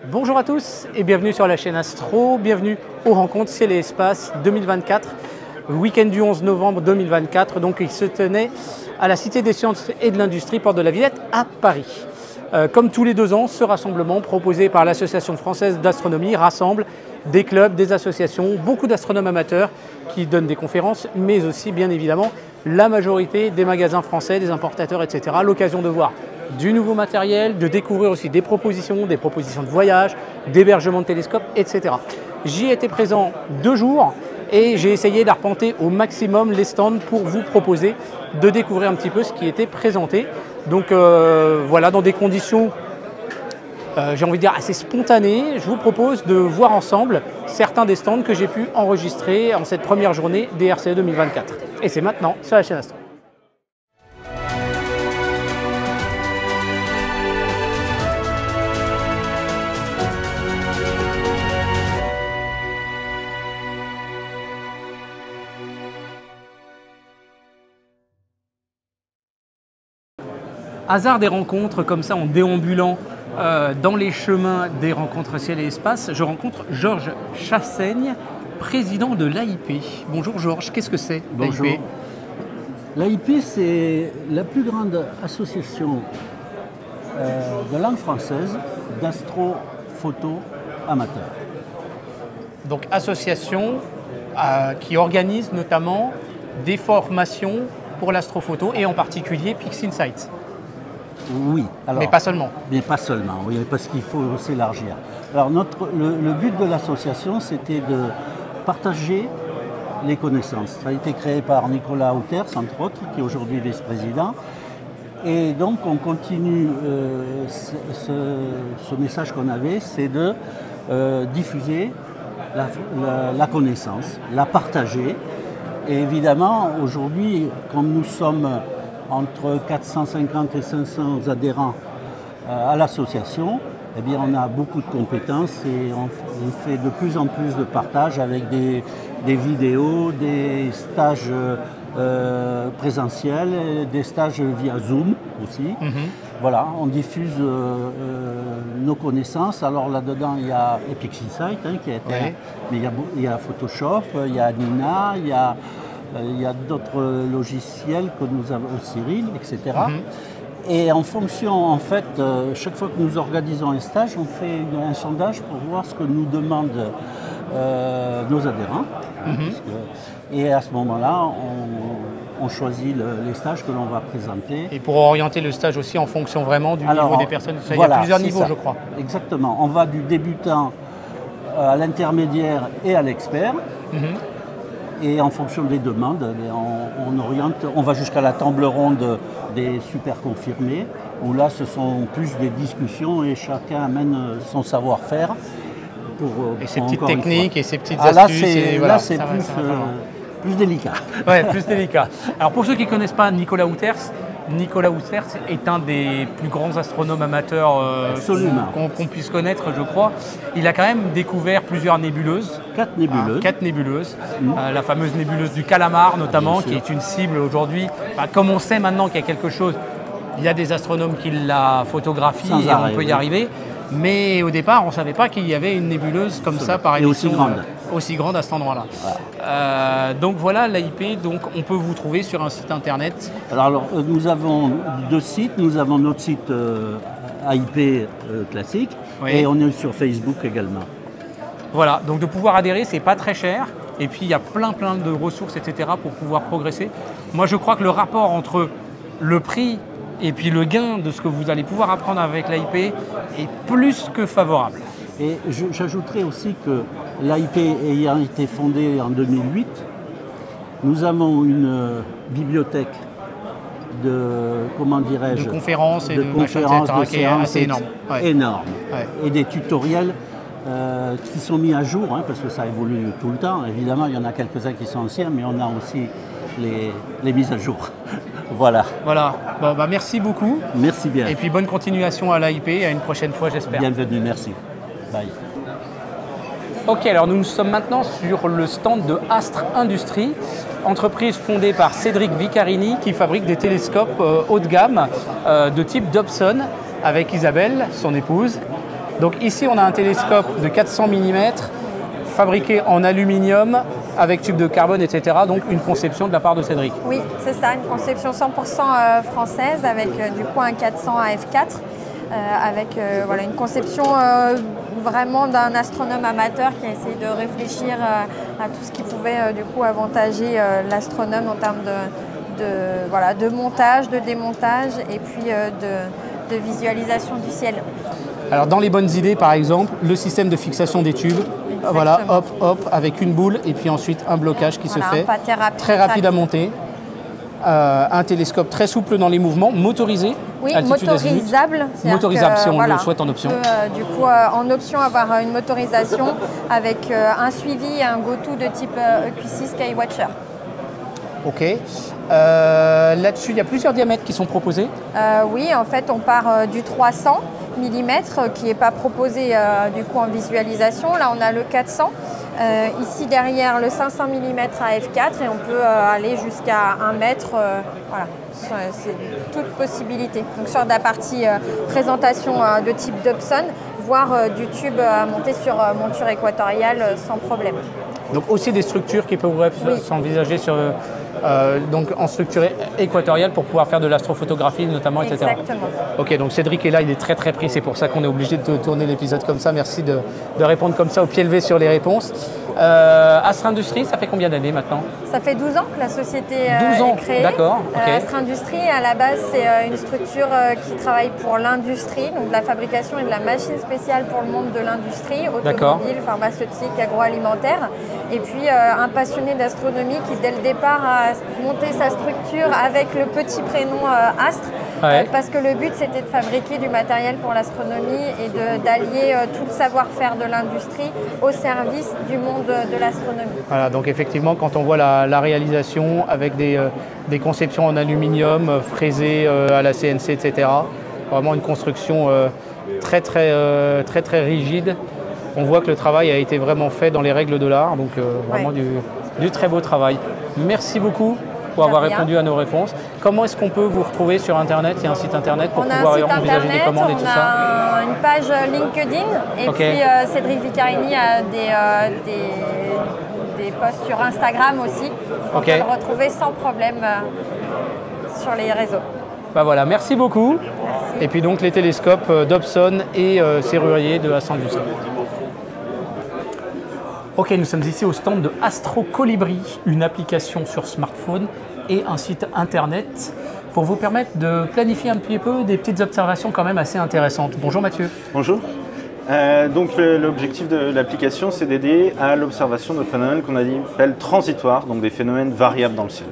Bonjour à tous et bienvenue sur la chaîne Astro, bienvenue aux rencontres Ciel et Espace 2024, week-end du 11 novembre 2024, donc il se tenait à la Cité des Sciences et de l'Industrie, porte de la Villette à Paris. Comme tous les 2 ans, ce rassemblement proposé par l'Association française d'astronomie rassemble des clubs, des associations, beaucoup d'astronomes amateurs qui donnent des conférences, mais aussi bien évidemment la majorité des magasins français, des importateurs, etc. L'occasion de voir du nouveau matériel, de découvrir aussi des propositions de voyage, d'hébergement de télescopes, etc. J'y étais présent 2 jours et j'ai essayé d'arpenter au maximum les stands pour vous proposer de découvrir un petit peu ce qui était présenté. Donc voilà, dans des conditions, j'ai envie de dire, assez spontanées, je vous propose de voir ensemble certains des stands que j'ai pu enregistrer en cette première journée des RCE 2024. Et c'est maintenant sur la chaîne Astro. Hasard des rencontres comme ça en déambulant dans les chemins des rencontres Ciel et Espace, je rencontre Georges Chassaigne, président de l'AIP. Bonjour Georges, qu'est-ce que c'est Bonjour. l'AIP? L'AIP, c'est la plus grande association de langue française d'astrophoto amateurs. Donc association qui organise notamment des formations pour l'astrophoto et en particulier PixInsight. Oui, alors, Mais pas seulement. Mais pas seulement, oui, parce qu'il faut s'élargir. Alors le but de l'association, c'était de partager les connaissances. Ça a été créé par Nicolas Outers, entre autres, qui est aujourd'hui vice-président. Et donc on continue ce message qu'on avait, c'est de diffuser la connaissance, la partager. Et évidemment, aujourd'hui, comme nous sommes entre 450 et 500 adhérents à l'association, eh bien, on a beaucoup de compétences et on fait de plus en plus de partage avec des vidéos, des stages présentiels, des stages via Zoom aussi. Voilà, on diffuse nos connaissances. Alors là-dedans, il y a PixInsight qui a été, mais il y a Photoshop, il y a Nina, il y a d'autres logiciels que nous avons, Cyril, etc. Et en fonction, en fait, chaque fois que nous organisons un stage, on fait un sondage pour voir ce que nous demandent nos adhérents. Et à ce moment-là, on choisit les stages que l'on va présenter. Et pour orienter le stage aussi en fonction vraiment du niveau des personnes. Il y a plusieurs niveaux, je crois. Exactement. On va du débutant à l'intermédiaire et à l'expert. Et en fonction des demandes, on oriente, on va jusqu'à la table ronde des super confirmés, où là ce sont plus des discussions et chacun amène son savoir-faire. Et ses petites techniques et ses petites astuces. Là c'est plus délicat. Ouais, plus délicat. Alors pour ceux qui ne connaissent pas Nicolas Outers est un des plus grands astronomes amateurs qu'on puisse connaître, je crois. Il a quand même découvert plusieurs nébuleuses. 4 nébuleuses. 4 nébuleuses. La fameuse nébuleuse du Calamar notamment, qui est une cible aujourd'hui. Comme on sait maintenant qu'il y a quelque chose, il y a des astronomes qui la photographient et on peut y arriver. Mais au départ, on ne savait pas qu'il y avait une nébuleuse comme ça par émission. Aussi grande à cet endroit-là. Voilà. Donc voilà l'AIP, donc on peut vous trouver sur un site internet. Alors nous avons 2 sites, nous avons notre site AIP classique et on est sur Facebook également. Voilà, donc de pouvoir adhérer, c'est pas très cher et puis il y a plein de ressources, etc. pour pouvoir progresser. Moi je crois que le rapport entre le prix et puis le gain de ce que vous allez pouvoir apprendre avec l'AIP est plus que favorable. Et j'ajouterais aussi que l'AIP ayant été fondée en 2008, nous avons une bibliothèque de conférences et de séances qui est assez énorme. Et des tutoriels qui sont mis à jour, parce que ça évolue tout le temps. Évidemment, il y en a quelques-uns qui sont anciens, mais on a aussi les mises à jour. Voilà. Bon, merci beaucoup. Merci bien. Et puis bonne continuation à l'AIP, à une prochaine fois j'espère. Bienvenue, merci. Bye. Ok, alors nous sommes maintenant sur le stand de Astre Industrie, entreprise fondée par Cédric Vicarini qui fabrique des télescopes haut de gamme de type Dobson avec Isabelle, son épouse. Donc ici, on a un télescope de 400 mm, fabriqué en aluminium, avec tube de carbone, etc. Donc une conception de la part de Cédric. Oui, c'est ça, une conception 100% française, avec du coup un 400 AF4, avec voilà, une conception vraiment d'un astronome amateur qui a essayé de réfléchir à tout ce qui pouvait du coup avantager l'astronome en termes voilà, de montage, de démontage et puis de visualisation du ciel. Alors dans les bonnes idées, par exemple, le système de fixation des tubes, voilà, hop, hop, avec une boule et puis ensuite un blocage qui se fait, très rapide à monter. Un télescope très souple dans les mouvements, motorisé. Oui, motorisable. Motorisable si on le souhaite en option. On peut, du coup, en option, avoir une motorisation avec un suivi et un go-to de type EQC Skywatcher. Ok. Là-dessus, il y a plusieurs diamètres qui sont proposés. Oui, en fait, on part du 300 mm qui n'est pas proposé du coup en visualisation. Là, on a le 400. Ici derrière le 500 mm à f4 et on peut aller jusqu'à 1 mètre. Voilà, c'est toute possibilité. Donc sur la partie présentation de type Dobson, voire du tube à monter sur monture équatoriale sans problème. Donc aussi des structures qui pourraient s'envisager sur, donc en structure équatoriale pour pouvoir faire de l'astrophotographie notamment, etc. Exactement. Ok, donc Cédric est là, il est très très pris, c'est pour ça qu'on est obligé de tourner l'épisode comme ça. Merci de répondre comme ça au pied levé sur les réponses. Astre Industries, ça fait combien d'années maintenant? Ça fait 12 ans que la société 12 ans, est créée. D'accord. Okay. Astre Industries, à la base, c'est une structure qui travaille pour l'industrie, donc de la fabrication et de la machine spéciale pour le monde de l'industrie, automobile, pharmaceutique, agroalimentaire. Et puis un passionné d'astronomie qui, dès le départ, a monté sa structure avec le petit prénom Astre, parce que le but, c'était de fabriquer du matériel pour l'astronomie et d'allier tout le savoir-faire de l'industrie au service du monde de l'astronomie. Voilà, donc effectivement, quand on voit la réalisation avec des conceptions en aluminium, fraisées à la CNC, etc., vraiment une construction très rigide. On voit que le travail a été vraiment fait dans les règles de l'art, donc vraiment du très beau travail. Merci beaucoup pour avoir répondu à nos réponses. Comment est-ce qu'on peut vous retrouver sur Internet? Il y a un site Internet pour pouvoir envisager des commandes et tout ça? On a une page LinkedIn et puis Cédric Vicarini a des posts sur Instagram aussi. On peut le retrouver sans problème sur les réseaux. Bah voilà, merci beaucoup. Merci. Et puis donc les télescopes Dobson et Serrurier de Astre Industries. Ok, nous sommes ici au stand de Astro Colibri, une application sur smartphone et un site internet pour vous permettre de planifier un petit peu des petites observations quand même assez intéressantes. Bonjour Mathieu. Bonjour. Donc l'objectif de l'application, c'est d'aider à l'observation de phénomènes qu'on appelle transitoires, donc des phénomènes variables dans le ciel.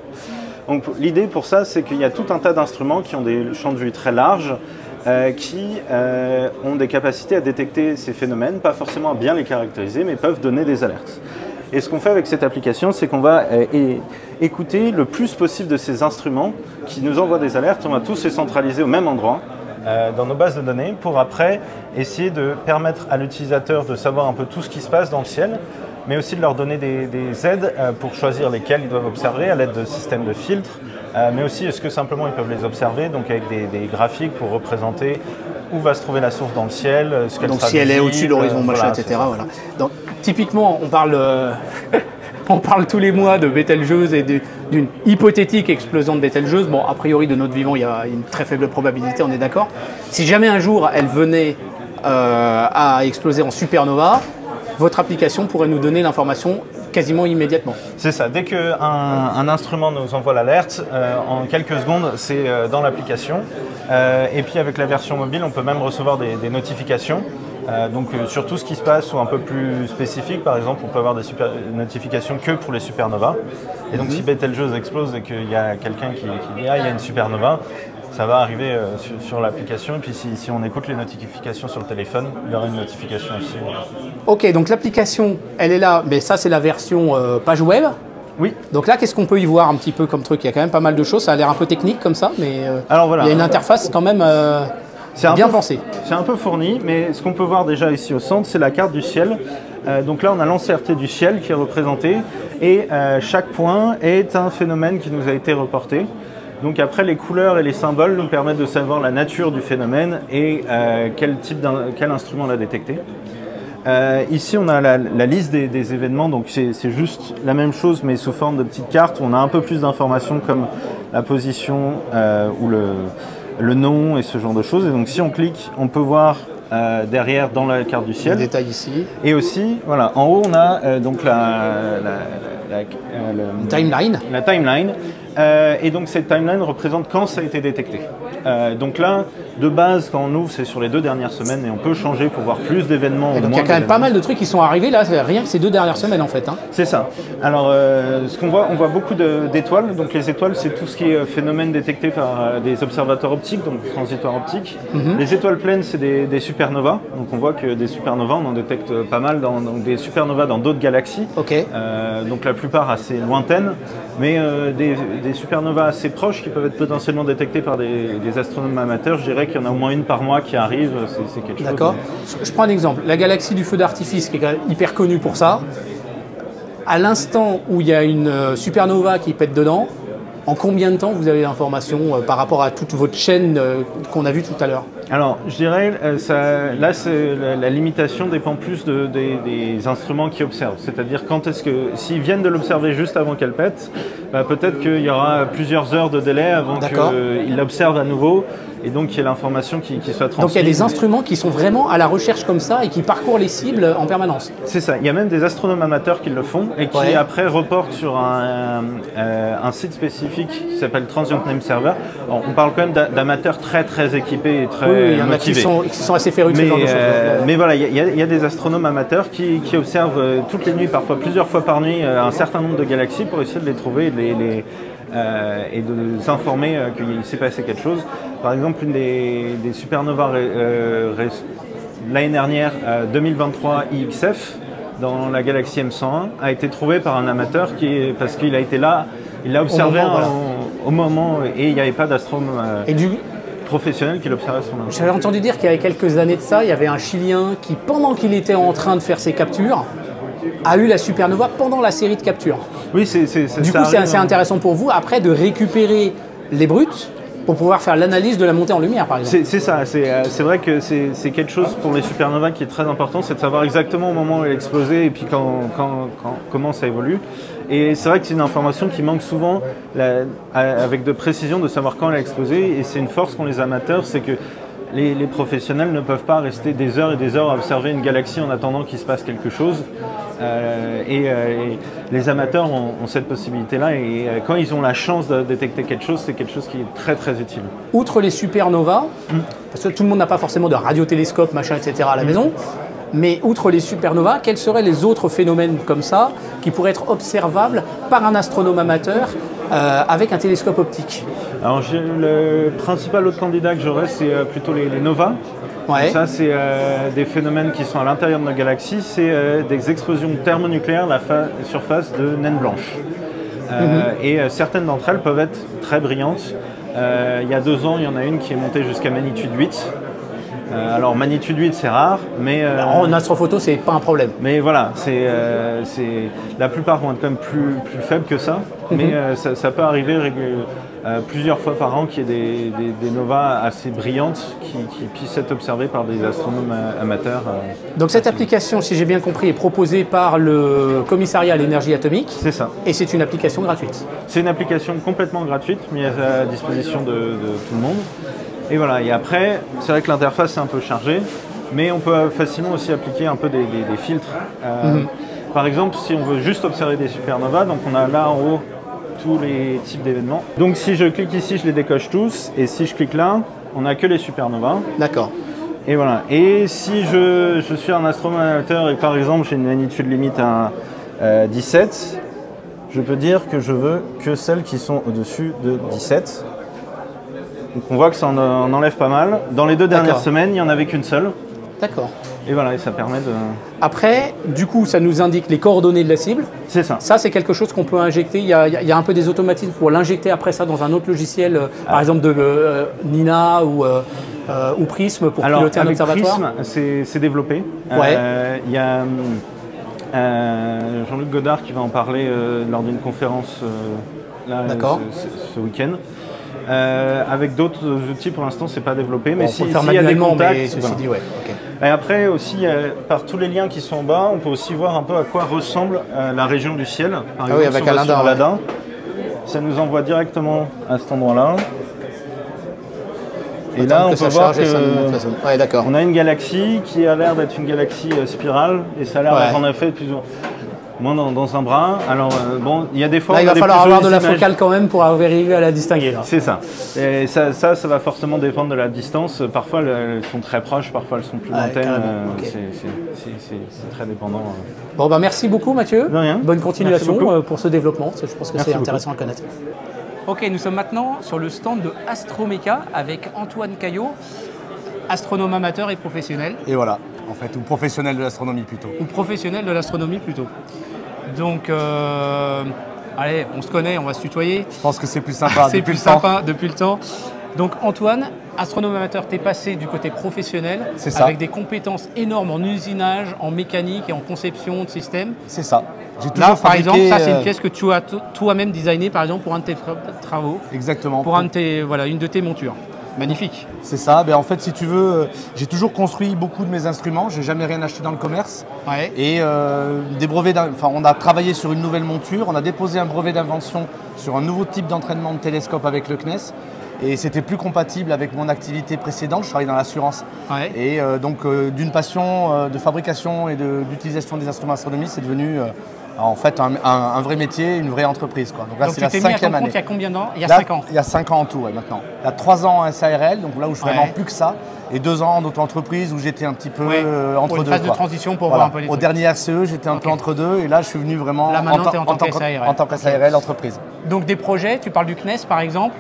Donc l'idée pour ça, c'est qu'il y a tout un tas d'instruments qui ont des champs de vue très larges, qui ont des capacités à détecter ces phénomènes, pas forcément à bien les caractériser, mais peuvent donner des alertes. Et ce qu'on fait avec cette application, c'est qu'on va écouter le plus possible de ces instruments qui nous envoient des alertes. On va tous les centraliser au même endroit dans nos bases de données pour après essayer de permettre à l'utilisateur de savoir un peu tout ce qui se passe dans le ciel, mais aussi de leur donner des aides pour choisir lesquels ils doivent observer à l'aide de systèmes de filtres, mais aussi est-ce que simplement ils peuvent les observer, donc avec des graphiques pour représenter où va se trouver la source dans le ciel, ce qu'elle donc sera si elle est visible, au-dessus de l'horizon, machin, etc. Voilà. Donc typiquement, on parle tous les mois de Betelgeuse et d'une hypothétique explosion de Betelgeuse. Bon, a priori, de notre vivant, il y a une très faible probabilité, on est d'accord. Si jamais un jour elle venait à exploser en supernova, votre application pourrait nous donner l'information quasiment immédiatement. C'est ça, dès qu'un instrument nous envoie l'alerte, en quelques secondes, c'est dans l'application. Et puis avec la version mobile, on peut même recevoir des notifications. Donc sur tout ce qui se passe ou un peu plus spécifique, par exemple, on peut avoir des notifications que pour les supernovas. Et donc si Betelgeuse explose et qu'il y a quelqu'un qui dit « Ah, il y a une supernova », ça va arriver sur l'application. Et puis si on écoute les notifications sur le téléphone, il y aura une notification aussi. Ok, donc l'application, elle est là, mais ça c'est la version page web. Oui. Donc là, qu'est-ce qu'on peut y voir un petit peu comme truc? Il y a quand même pas mal de choses, ça a l'air un peu technique comme ça, mais alors, voilà. Il y a une interface quand même bien pensée. C'est un peu fourni, mais ce qu'on peut voir déjà ici au centre, c'est la carte du ciel. Donc là, on a l'entièreté du ciel qui est représentée et chaque point est un phénomène qui nous a été reporté. Donc après, les couleurs et les symboles nous permettent de savoir la nature du phénomène et quel instrument l'a détecté. Ici, on a la liste des événements, donc c'est juste la même chose, mais sous forme de petites cartes où on a un peu plus d'informations comme la position ou le nom et ce genre de choses. Et donc, si on clique, on peut voir derrière dans la carte du ciel. Les détails ici. Et aussi, voilà, en haut, on a donc timeline. La timeline. Et donc cette timeline représente quand ça a été détecté. Donc là, de base, quand on ouvre, c'est sur les 2 dernières semaines et on peut changer pour voir plus d'événements. Donc il y a quand même pas mal de trucs qui sont arrivés là, rien que ces 2 dernières semaines en fait. Hein. C'est ça. Alors ce qu'on voit, on voit beaucoup d'étoiles. Donc les étoiles, c'est tout ce qui est phénomène détecté par des observateurs optiques, donc transitoires optiques. Les étoiles pleines, c'est des supernovas. Donc on voit que des supernovas, on en détecte pas mal dans des supernovas dans d'autres galaxies. Okay. Donc la plupart assez lointaines, mais des supernovas assez proches qui peuvent être potentiellement détectées par des astronomes amateurs. Je dirais qu'il y en a au moins une par mois qui arrive, c'est quelque chose. D'accord. Je prends un exemple. La galaxie du feu d'artifice, qui est quand même hyper connue pour ça, à l'instant où il y a une supernova qui pète dedans, en combien de temps vous avez l'information par rapport à toute votre chaîne qu'on a vue tout à l'heure? Alors, je dirais, là, la limitation dépend plus des instruments qui observent. C'est-à-dire, quand est-ce que, s'ils viennent de l'observer juste avant qu'elle pète, bah, peut-être qu'il y aura plusieurs heures de délai avant qu'ils l'observent à nouveau. Et donc, il y a l'information qui soit transmise. Donc, il y a des instruments qui sont vraiment à la recherche comme ça et qui parcourent les cibles en permanence. C'est ça. Il y a même des astronomes amateurs qui le font et qui, après, reportent sur un site spécifique qui s'appelle Transient Name Server. Alors, on parle quand même d'amateurs très, très équipés et très motivés. Il y en a qui sont assez férus de ce genre de choses. Mais voilà, il y a des astronomes amateurs qui observent toutes les nuits, parfois plusieurs fois par nuit, un certain nombre de galaxies pour essayer de les trouver et de s'informer qu'il s'est passé quelque chose. Par exemple, une des supernovas l'année dernière, 2023 IXF, dans la galaxie M101, a été trouvée par un amateur parce qu'il a été là, il l'a observé au moment et il n'y avait pas d'astronome professionnel qui l'observait à son moment. J'avais entendu dire qu'il y avait quelques années de ça, il y avait un Chilien qui, pendant qu'il était en train de faire ses captures, a eu la supernova pendant la série de captures. Oui, c'est du coup, c'est assez intéressant pour vous, après, de récupérer les brutes pour pouvoir faire l'analyse de la montée en lumière, par exemple. C'est ça, c'est vrai que c'est quelque chose pour les supernovas qui est très important, c'est de savoir exactement au moment où elle a explosé et puis comment ça évolue. Et c'est vrai que c'est une information qui manque souvent avec de précision de savoir quand elle a explosé, et c'est une force qu'ont les amateurs, c'est que les professionnels ne peuvent pas rester des heures et des heures à observer une galaxie en attendant qu'il se passe quelque chose. Et les amateurs ont cette possibilité-là, et quand ils ont la chance de détecter quelque chose, c'est quelque chose qui est très très utile. Outre les supernovas, parce que tout le monde n'a pas forcément de radiotélescope, machin, etc. à la maison, mais outre les supernovas, quels seraient les autres phénomènes comme ça qui pourraient être observables par un astronome amateur avec un télescope optique? Alors le principal autre candidat que j'aurais, c'est plutôt les novas. Ouais. Ça, c'est des phénomènes qui sont à l'intérieur de nos galaxies, c'est des explosions thermonucléaires à la surface de naines blanches. Et certaines d'entre elles peuvent être très brillantes. Il y a 2 ans, il y en a une qui est montée jusqu'à magnitude 8. Alors magnitude 8 c'est rare, mais en astrophoto c'est pas un problème. Mais voilà, la plupart vont être quand même plus faibles que ça, mais ça peut arriver plusieurs fois par an qu'il y ait des novas assez brillantes qui puissent être observées par des astronomes amateurs. Donc cette application, si j'ai bien compris, est proposée par le commissariat à l'énergie atomique. C'est ça. Et c'est une application gratuite. C'est une application complètement gratuite, mise à disposition de tout le monde. Et voilà, et après, c'est vrai que l'interface est un peu chargée, mais on peut facilement aussi appliquer un peu des filtres. Par exemple, si on veut juste observer des supernovas, donc on a là en haut tous les types d'événements. Donc si je clique ici, je les décoche tous, et si je clique là, on n'a que les supernovas. D'accord. Et voilà. Et si je suis un astronome amateur et par exemple j'ai une magnitude limite à 17, je peux dire que je veux que celles qui sont au-dessus de 17. Donc on voit que ça en enlève pas mal. Dans les 2 dernières semaines, il n'y en avait qu'une seule. D'accord. Et voilà, et ça permet de... Après, du coup, ça nous indique les coordonnées de la cible. C'est ça. Ça, c'est quelque chose qu'on peut injecter. Il y a un peu des automatismes pour l'injecter après ça dans un autre logiciel, par exemple de Nina ou Prism pour piloter un observatoire. Prism, c'est développé. Ouais. Il y a Jean-Luc Godard qui va en parler lors d'une conférence ce week-end. Avec d'autres outils, pour l'instant, c'est pas développé. Mais Bon, s'il faut le faire y a des manuellement, contacts, mais ceci voilà. dit, ouais. Okay. Et après aussi, par tous les liens qui sont en bas, on peut aussi voir un peu à quoi ressemble la région du ciel. Par exemple, avec si on va sur Aladin, Aladin, ça nous envoie directement à cet endroit-là. Et là, on peut voir que ouais, d'accord. on a une galaxie qui a l'air d'être une galaxie spirale, et ça a l'air d'être en effet plus ou moins dans un bras. Alors bon, il y a des fois. Là, il va falloir avoir de la focale quand même pour arriver à la distinguer. C'est ça. Et ça va forcément dépendre de la distance. Parfois, elles sont très proches, parfois elles sont plus lointaines. Okay. C'est très dépendant. Bon, bah merci beaucoup, Mathieu. De rien. Bonne continuation pour ce développement. Je pense que c'est intéressant à connaître. Ok, nous sommes maintenant sur le stand de Astromeca avec Antoine Caillot, astronome amateur et professionnel. Et voilà, en fait, ou professionnel de l'astronomie plutôt. Ou professionnel de l'astronomie plutôt. Donc, allez, on se connaît, on va se tutoyer. Je pense que c'est plus sympa. C'est plus sympa depuis le temps. Donc Antoine, astronome amateur, tu es passé du côté professionnel avec des compétences énormes en usinage, en mécanique et en conception de systèmes. C'est ça. Là, par exemple, ça c'est une pièce que tu as toi-même designée, par exemple, pour un de tes travaux. Exactement. Pour une de tes montures. Magnifique. C'est ça. Ben, en fait, si tu veux, j'ai toujours construit beaucoup de mes instruments. J'ai jamais rien acheté dans le commerce. Ouais. Et des brevets. On a travaillé sur une nouvelle monture. On a déposé un brevet d'invention sur un nouveau type d'entraînement de télescope avec le CNES. Et c'était plus compatible avec mon activité précédente. Je travaillais dans l'assurance. Ouais. Et donc, d'une passion de fabrication et d'utilisation des instruments d'astronomie, c'est devenu en fait un vrai métier, une vraie entreprise, quoi. Donc là, c'est la 5e année. Il y a combien d'ans? Il y a 5 ans. Il y a 5 ans en tout, maintenant. Il y a 3 ans en SARL, donc là où je fais vraiment plus que ça. Et 2 ans en auto-entreprise où j'étais un petit peu entre deux. Une phase de transition pour voir un peu les trucs. Au dernier RCE, j'étais un peu entre deux. Et là, je suis venu vraiment en tant que SARL entreprise. Donc des projets, tu parles du CNES par exemple.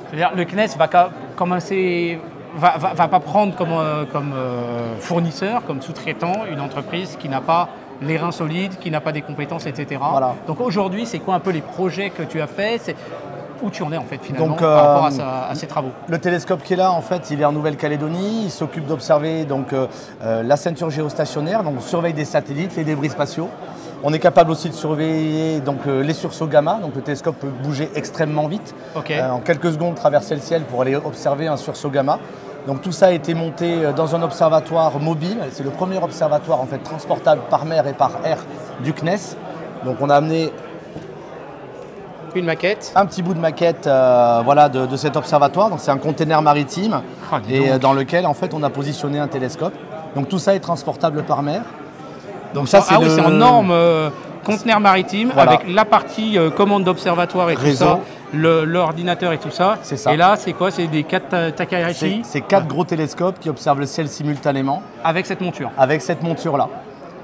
C'est-à-dire, le CNES va commencer, va pas prendre comme fournisseur, comme sous-traitant, une entreprise qui n'a pas les reins solides, qui n'a pas des compétences, etc. Voilà. Donc aujourd'hui, c'est quoi un peu les projets que tu as faits? Où tu en es en fait finalement par rapport à ces travaux? Le télescope qui est là, en fait, il est en Nouvelle-Calédonie. Il s'occupe d'observer la ceinture géostationnaire, donc on surveille des satellites, les débris spatiaux. On est capable aussi de surveiller les sursauts gamma, donc le télescope peut bouger extrêmement vite. En quelques secondes, traverser le ciel pour aller observer un sursaut gamma. Donc tout ça a été monté dans un observatoire mobile. C'est le premier observatoire en fait transportable par mer et par air du CNES. Donc on a amené une maquette, un petit bout de maquette de cet observatoire. Donc c'est un container maritime dans lequel en fait on a positionné un télescope. Donc tout ça est transportable par mer. Donc ça c'est c'est en norme conteneur maritime avec la partie commande d'observatoire et tout ça. L'ordinateur et tout ça. C'est ça. Et là, c'est quoi? C'est des 4 Takarashi? C'est 4 gros télescopes qui observent le ciel simultanément. Avec cette monture? Avec cette monture-là.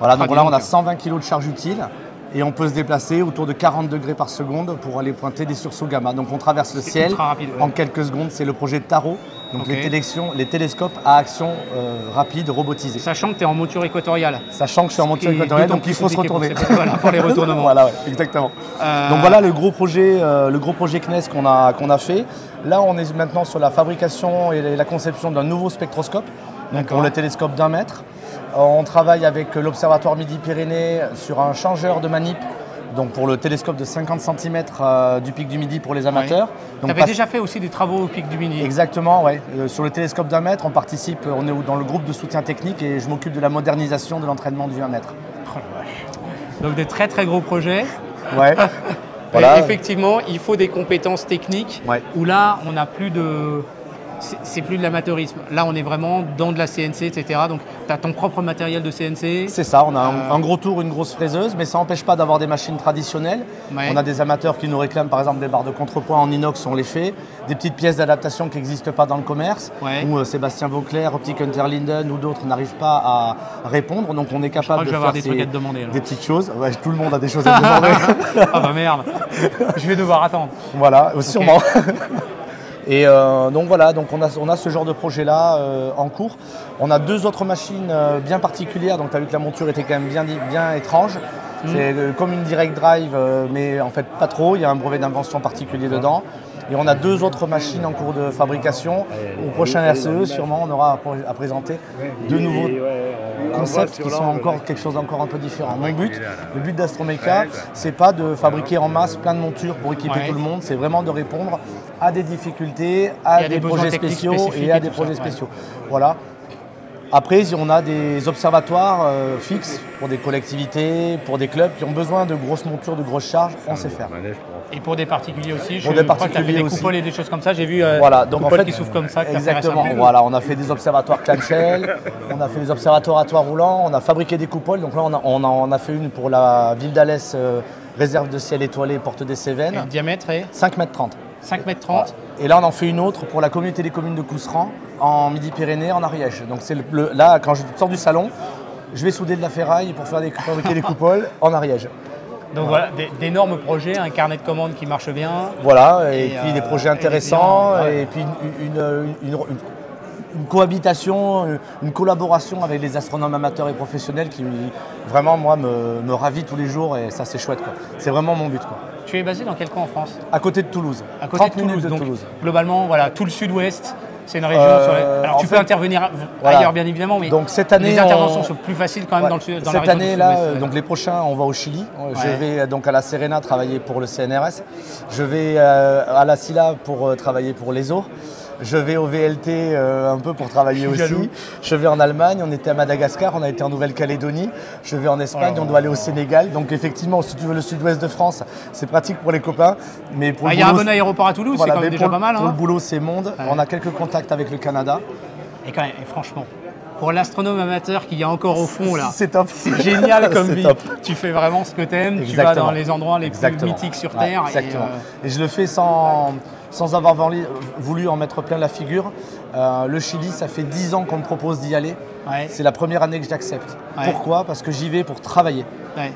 Voilà, donc là, on a 120 kg de charge utile et on peut se déplacer autour de 40 degrés par seconde pour aller pointer des sursauts gamma. Donc on traverse le ciel en quelques secondes. C'est le projet TARO. Donc les télescopes à action rapide, robotisés. Sachant que tu es en monture équatoriale. Sachant que je suis en monture équatoriale, donc il faut se retourner. Voilà, pour les retournements. Voilà, exactement. Donc voilà le gros projet CNES qu'on a fait. Là, on est maintenant sur la fabrication et la conception d'un nouveau spectroscope pour le télescope d'1 mètre. On travaille avec l'Observatoire Midi-Pyrénées sur un changeur de manip. Donc pour le télescope de 50 cm du Pic du Midi pour les amateurs. Tu avais déjà fait aussi des travaux au Pic du Midi? Exactement, oui. Sur le télescope d'1 mètre, on est dans le groupe de soutien technique et je m'occupe de la modernisation de l'entraînement du 1 mètre. Oh la vache. Donc des très très gros projets. Ouais. Voilà. Effectivement, il faut des compétences techniques où là, on n'a plus de... C'est plus de l'amateurisme. Là, on est vraiment dans de la CNC, etc. Donc, tu as ton propre matériel de CNC. C'est ça, on a un gros tour, une grosse fraiseuse, mais ça n'empêche pas d'avoir des machines traditionnelles. On a des amateurs qui nous réclament, par exemple, des barres de contrepoids en inox, on les fait. Des petites pièces d'adaptation qui n'existent pas dans le commerce, où Sébastien Vauclair, Optic Hunter-Linden ou d'autres n'arrivent pas à répondre. Donc, on est capable de faire des trucs à te demander, des petites choses. Ouais, tout le monde a des choses à te demander. Ah bah merde, je vais devoir attendre. Voilà, sûrement. Et donc voilà, donc on a ce genre de projet-là en cours. On a 2 autres machines bien particulières, donc tu as vu que la monture était quand même bien étrange. C'est comme une direct drive, mais en fait pas trop, il y a un brevet d'invention particulier dedans. Et on a 2 autres machines en cours de fabrication. Au prochain RCE, sûrement, on aura à présenter 2 nouveaux concepts qui sont encore quelque chose d'encore un peu différent. Mon but, le but d'Astromeca, c'est pas de fabriquer en masse plein de montures pour équiper tout le monde, c'est vraiment de répondre à des difficultés, à des projets spéciaux et à des projets spéciaux. Voilà. Après, on a des observatoires fixes pour des collectivités, pour des clubs qui ont besoin de grosses montures, de grosses charges, on sait faire. Et pour des particuliers aussi, pour des particuliers des coupoles et des choses comme ça, j'ai vu voilà, des coupoles qui s'ouvrent comme ça. Exactement, voilà, on a fait des observatoires clamshell, on a fait des observatoires à toit roulant, on a fabriqué des coupoles. Donc là, on a fait une pour la ville d'Alès, réserve de ciel étoilé, porte des Cévennes. Et le diamètre est 5,30 m. 5,30 m. Voilà. Et là, on en fait une autre pour la communauté des communes de Cousseran, en Midi-Pyrénées, en Ariège. Donc c'est là, quand je sors du salon, je vais souder de la ferraille pour fabriquer des coupoles en Ariège. Donc voilà, d'énormes projets, un carnet de commandes qui marche bien. Voilà, et puis des projets intéressants, et puis une cohabitation, une collaboration avec les astronomes amateurs et professionnels qui vraiment, moi, me ravit tous les jours, et ça, c'est chouette, quoi. C'est vraiment mon but, quoi. Tu es basé dans quel coin en France? À côté de Toulouse. À côté de Toulouse, donc globalement, voilà, tout le sud-ouest. C'est une région sur alors tu peux intervenir ailleurs bien évidemment, mais donc cette année, les interventions sont plus faciles quand même dans la région cette année-là, donc les prochains, on va au Chili. Je vais donc à la Serena travailler pour le CNRS. Je vais à la Silla pour travailler pour l'ESO. Je vais au VLT un peu pour travailler aussi. Jaloux. Je vais en Allemagne, on était à Madagascar, on a été en Nouvelle-Calédonie. Je vais en Espagne, on doit aller au Sénégal. Donc effectivement, si tu veux le sud-ouest de France, c'est pratique pour les copains. Mais pour il y a un bon aéroport à Toulouse, voilà, c'est quand même déjà pas mal. Pour le boulot, c'est monde. On a quelques contacts avec le Canada. Et quand même, franchement, pour l'astronome amateur qu'il y a encore au fond là, c'est top. C'est génial comme vie. Top. Tu fais vraiment ce que tu aimes, tu vas dans les endroits les plus mythiques sur Terre. Exactement. Et je le fais sans avoir voulu en mettre plein la figure. Le Chili, ça fait 10 ans qu'on me propose d'y aller. C'est la première année que j'accepte. Pourquoi? Parce que j'y vais pour travailler.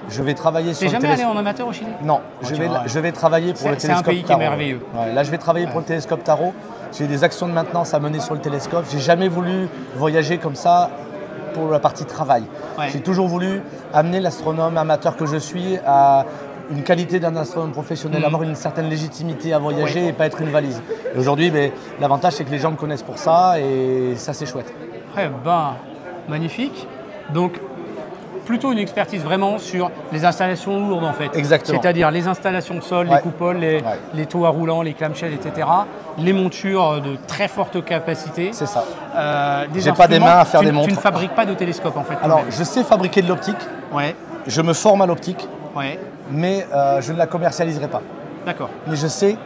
Je vais travailler sur le télescope. T'es jamais allé en amateur au Chili? Non, je vais travailler pour le télescope Tarot. C'est un pays qui est merveilleux. Là, je vais travailler pour le télescope Tarot. J'ai des actions de maintenance à mener sur le télescope. J'ai jamais voulu voyager comme ça pour la partie travail. J'ai toujours voulu amener l'astronome amateur que je suis à une qualité d'un astronome professionnel, avoir une certaine légitimité à voyager et pas être une valise. Et aujourd'hui, l'avantage, c'est que les gens me connaissent pour ça, et ça, c'est chouette. Magnifique. Donc, plutôt une expertise vraiment sur les installations lourdes, en fait. Exactement. C'est-à-dire les installations sol, les coupoles, les toits roulants, les clamshells, etc. Les montures de très forte capacité. C'est ça. J'ai pas des mains à faire des montres. Tu ne fabriques pas de télescope, en fait. Alors, je sais fabriquer de l'optique. Je me forme à l'optique. Mais je ne la commercialiserai pas. D'accord. Mais je sais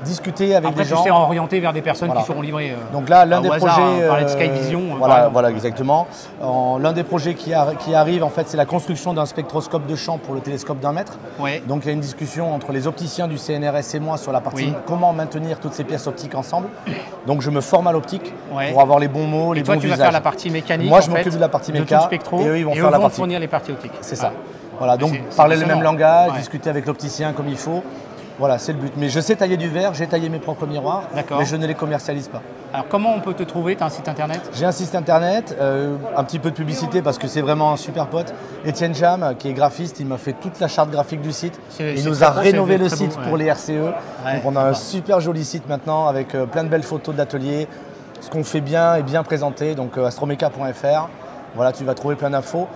discuter avec des gens. Après, tu sais orienter vers des personnes qui seront livrées. Donc là, l'un des projets. On parlait de Skyvision. Voilà, exactement. L'un des projets qui arrive, en fait, c'est la construction d'un spectroscope de champ pour le télescope d'1 mètre. Donc il y a une discussion entre les opticiens du CNRS et moi sur la partie comment maintenir toutes ces pièces optiques ensemble. Donc je me forme à l'optique pour avoir les bons mots, les bons usages. Et toi, tu vas faire la partie mécanique. Moi, je m'occupe de la partie méca. Et eux, ils vont faire la partie. fournir les parties optiques. C'est ça. Voilà, donc parler le même langage, discuter avec l'opticien comme il faut. Voilà, c'est le but. Mais je sais tailler du verre, j'ai taillé mes propres miroirs, mais je ne les commercialise pas. Alors comment on peut te trouver? Tu as un site internet? J'ai un site internet, un petit peu de publicité parce que c'est vraiment un super pote. Étienne Jam, qui est graphiste, il m'a fait toute la charte graphique du site. Il nous a rénové le site pour les RCE. Donc on a un super joli site maintenant avec plein de belles photos d'atelier. Ce qu'on fait bien est bien présenté, donc astromeca.fr. Voilà, tu vas trouver plein d'infos.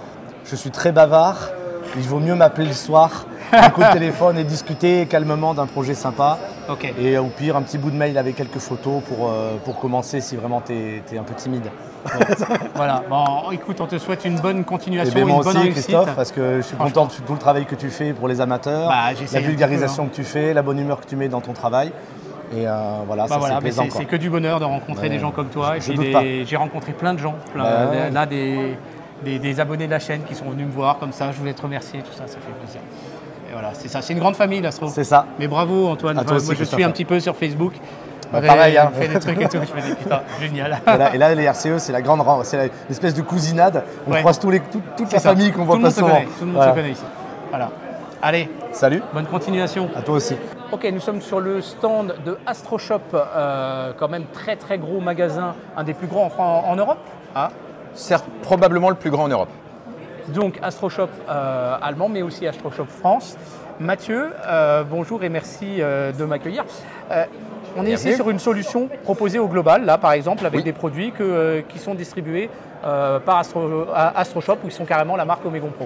Je suis très bavard. Il vaut mieux m'appeler le soir, un coup de téléphone et discuter calmement d'un projet sympa. Et au pire, un petit bout de mail avec quelques photos pour commencer si vraiment tu es un peu timide. Voilà, bon, écoute, on te souhaite une bonne continuation, moi une bonne aussi, réussite. Christophe, parce que je suis content de tout le travail que tu fais pour les amateurs, la vulgarisation que tu fais, la bonne humeur que tu mets dans ton travail. Et voilà, ça c'est plaisant. C'est que du bonheur de rencontrer des gens comme toi. J'ai rencontré plein de gens, des abonnés de la chaîne qui sont venus me voir comme ça. Je voulais te remercier, tout ça, ça fait plaisir. Et voilà, c'est ça, c'est une grande famille l'Astro. C'est ça. Mais bravo Antoine, moi je suis un petit peu sur Facebook. Pareil, hein. Fait des trucs et tout, je me dis putain, génial. Et là, les RCE, c'est la grande, c'est l'espèce de cousinade. On croise toute la famille qu'on voit pas souvent. Tout le monde se connaît ici. Voilà. Allez. Salut. Bonne continuation. À toi aussi. Ok, nous sommes sur le stand de AstroShop, quand même très très gros magasin, un des plus grands en Europe. Certes, probablement le plus grand en Europe. Donc AstroShop allemand, mais aussi AstroShop France. Mathieu, bonjour et merci de m'accueillir. On est ici sur une solution proposée au global, là par exemple, avec des produits qui sont distribués par AstroShop, où ils sont carrément la marque Omegon Pro.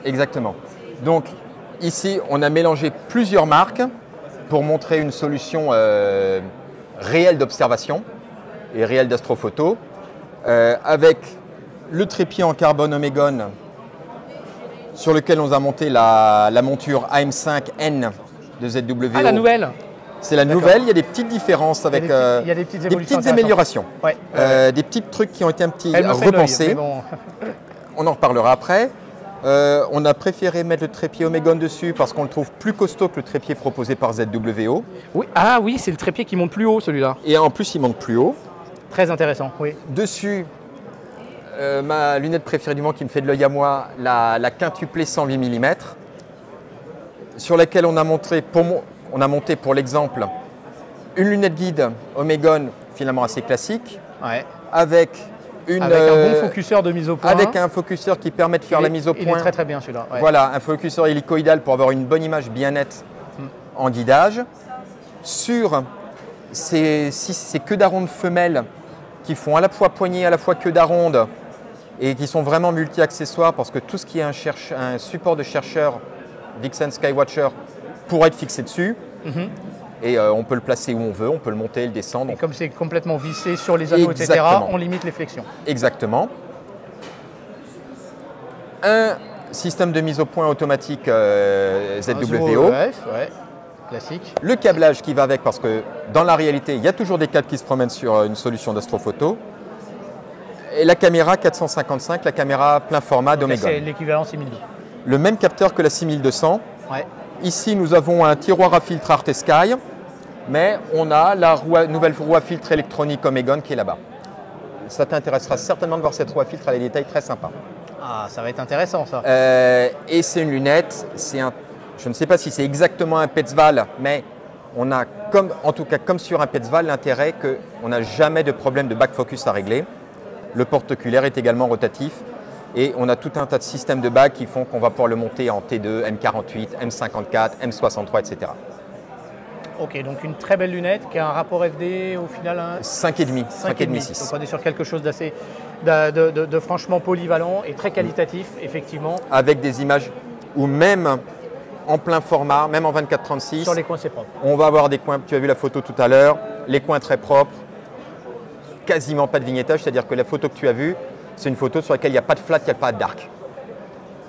Exactement. Donc ici, on a mélangé plusieurs marques pour montrer une solution réelle d'observation et réelle d'astrophoto, avec le trépied en carbone Omegon sur lequel on a monté la monture AM5N de ZWO. Ah, la nouvelle. C'est la nouvelle, il y a des petites différences avec il y a des petites améliorations, ouais. Des petits trucs qui ont été un petit repensés. Bon. On en reparlera après. On a préféré mettre le trépied Omegon dessus parce qu'on le trouve plus costaud que le trépied proposé par ZWO. Oui. Ah oui, c'est le trépied qui monte plus haut celui-là. Et en plus, il monte plus haut. Très intéressant, oui. Dessus, ma lunette préférée du monde qui me fait de l'œil à moi, la quintuplée 108 mm, sur laquelle on a monté pour l'exemple une lunette guide Omegon finalement assez classique, ouais. avec un bon focuseur de mise au point. Avec un focuseur qui permet de faire la mise au point. Il est très bien celui-là. Ouais. Voilà, un focuseur hélicoïdal pour avoir une bonne image bien nette en guidage. Sur ces queues d'aronde femelles qui font à la fois poignée, à la fois queue d'aronde et qui sont vraiment multi-accessoires parce que tout ce qui est un support de chercheur Vixen Skywatcher pourrait être fixé dessus. Et on peut le placer où on veut, on peut le monter, le descendre. Et comme c'est complètement vissé sur les anneaux, etc., on limite les flexions. Exactement. Un système de mise au point automatique ZWO. Ouais, classique. Le câblage qui va avec, parce que dans la réalité, il y a toujours des câbles qui se promènent sur une solution d'astrophoto. Et la caméra 455, la caméra plein format d'Omegon. C'est l'équivalent 6002. Le même capteur que la 6200. Ouais. Ici, nous avons un tiroir à filtre Arte Sky, mais on a la nouvelle roue à filtre électronique Omegon qui est là-bas. Ça t'intéressera certainement de voir cette roue à filtre, elle a des détails très sympas. Ah, ça va être intéressant ça. Et c'est une lunette, je ne sais pas si c'est exactement un Petzval, mais on a, en tout cas comme sur un Petzval, l'intérêt qu'on n'a jamais de problème de back focus à régler. Le porte-oculaire est également rotatif. Et on a tout un tas de systèmes de bagues qui font qu'on va pouvoir le monter en T2, M48, M54, M63, etc. Ok, donc une très belle lunette qui a un rapport FD au final 5,5, 5,5-6. Donc on est sur quelque chose d'assez, de franchement polyvalent et très qualitatif, effectivement. Avec des images ou même en plein format, même en 24-36. Sur les coins, c'est propre. On va avoir des coins, tu as vu la photo tout à l'heure, les coins très propres, quasiment pas de vignettage, c'est-à-dire que la photo que tu as vue, c'est une photo sur laquelle il n'y a pas de flat, il n'y a pas de dark.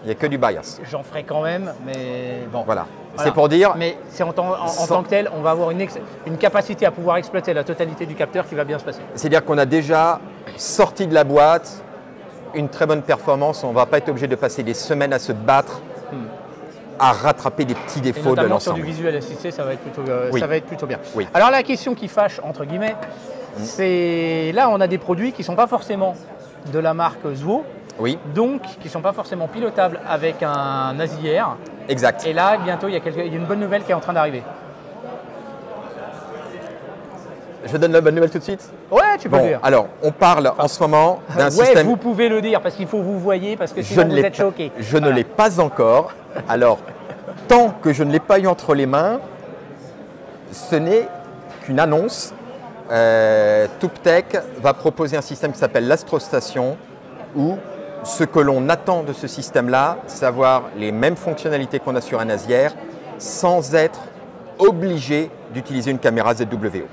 Il n'y a que du bias. J'en ferai quand même, mais bon. Voilà. C'est pour dire. Mais c'est en tant que tel, on va avoir une capacité à pouvoir exploiter la totalité du capteur qui va bien se passer. C'est-à-dire qu'on a déjà sorti de la boîte une très bonne performance. On ne va pas être obligé de passer des semaines à se battre à rattraper des petits défauts de l'ensemble. Sur du visuel assisté, ça va être plutôt bien. Oui. Alors la question qui fâche, entre guillemets, c'est là on a des produits qui ne sont pas forcément de la marque ZWO, donc qui ne sont pas forcément pilotables avec un ASIR. Exact. Et là, bientôt, il y a une bonne nouvelle qui est en train d'arriver. Je donne la bonne nouvelle tout de suite? Ouais, tu peux le dire. Alors, on parle en ce moment d'un système... vous pouvez le dire, parce qu'il faut vous voyez, parce que sinon vous êtes choqués. Je ne l'ai pas encore. Alors, tant que je ne l'ai pas eu entre les mains, ce n'est qu'une annonce. ToupTech va proposer un système qui s'appelle l'Astrostation, où ce que l'on attend de ce système-là, c'est avoir les mêmes fonctionnalités qu'on a sur un ASIR, sans être obligé d'utiliser une caméra ZWO. Ouais.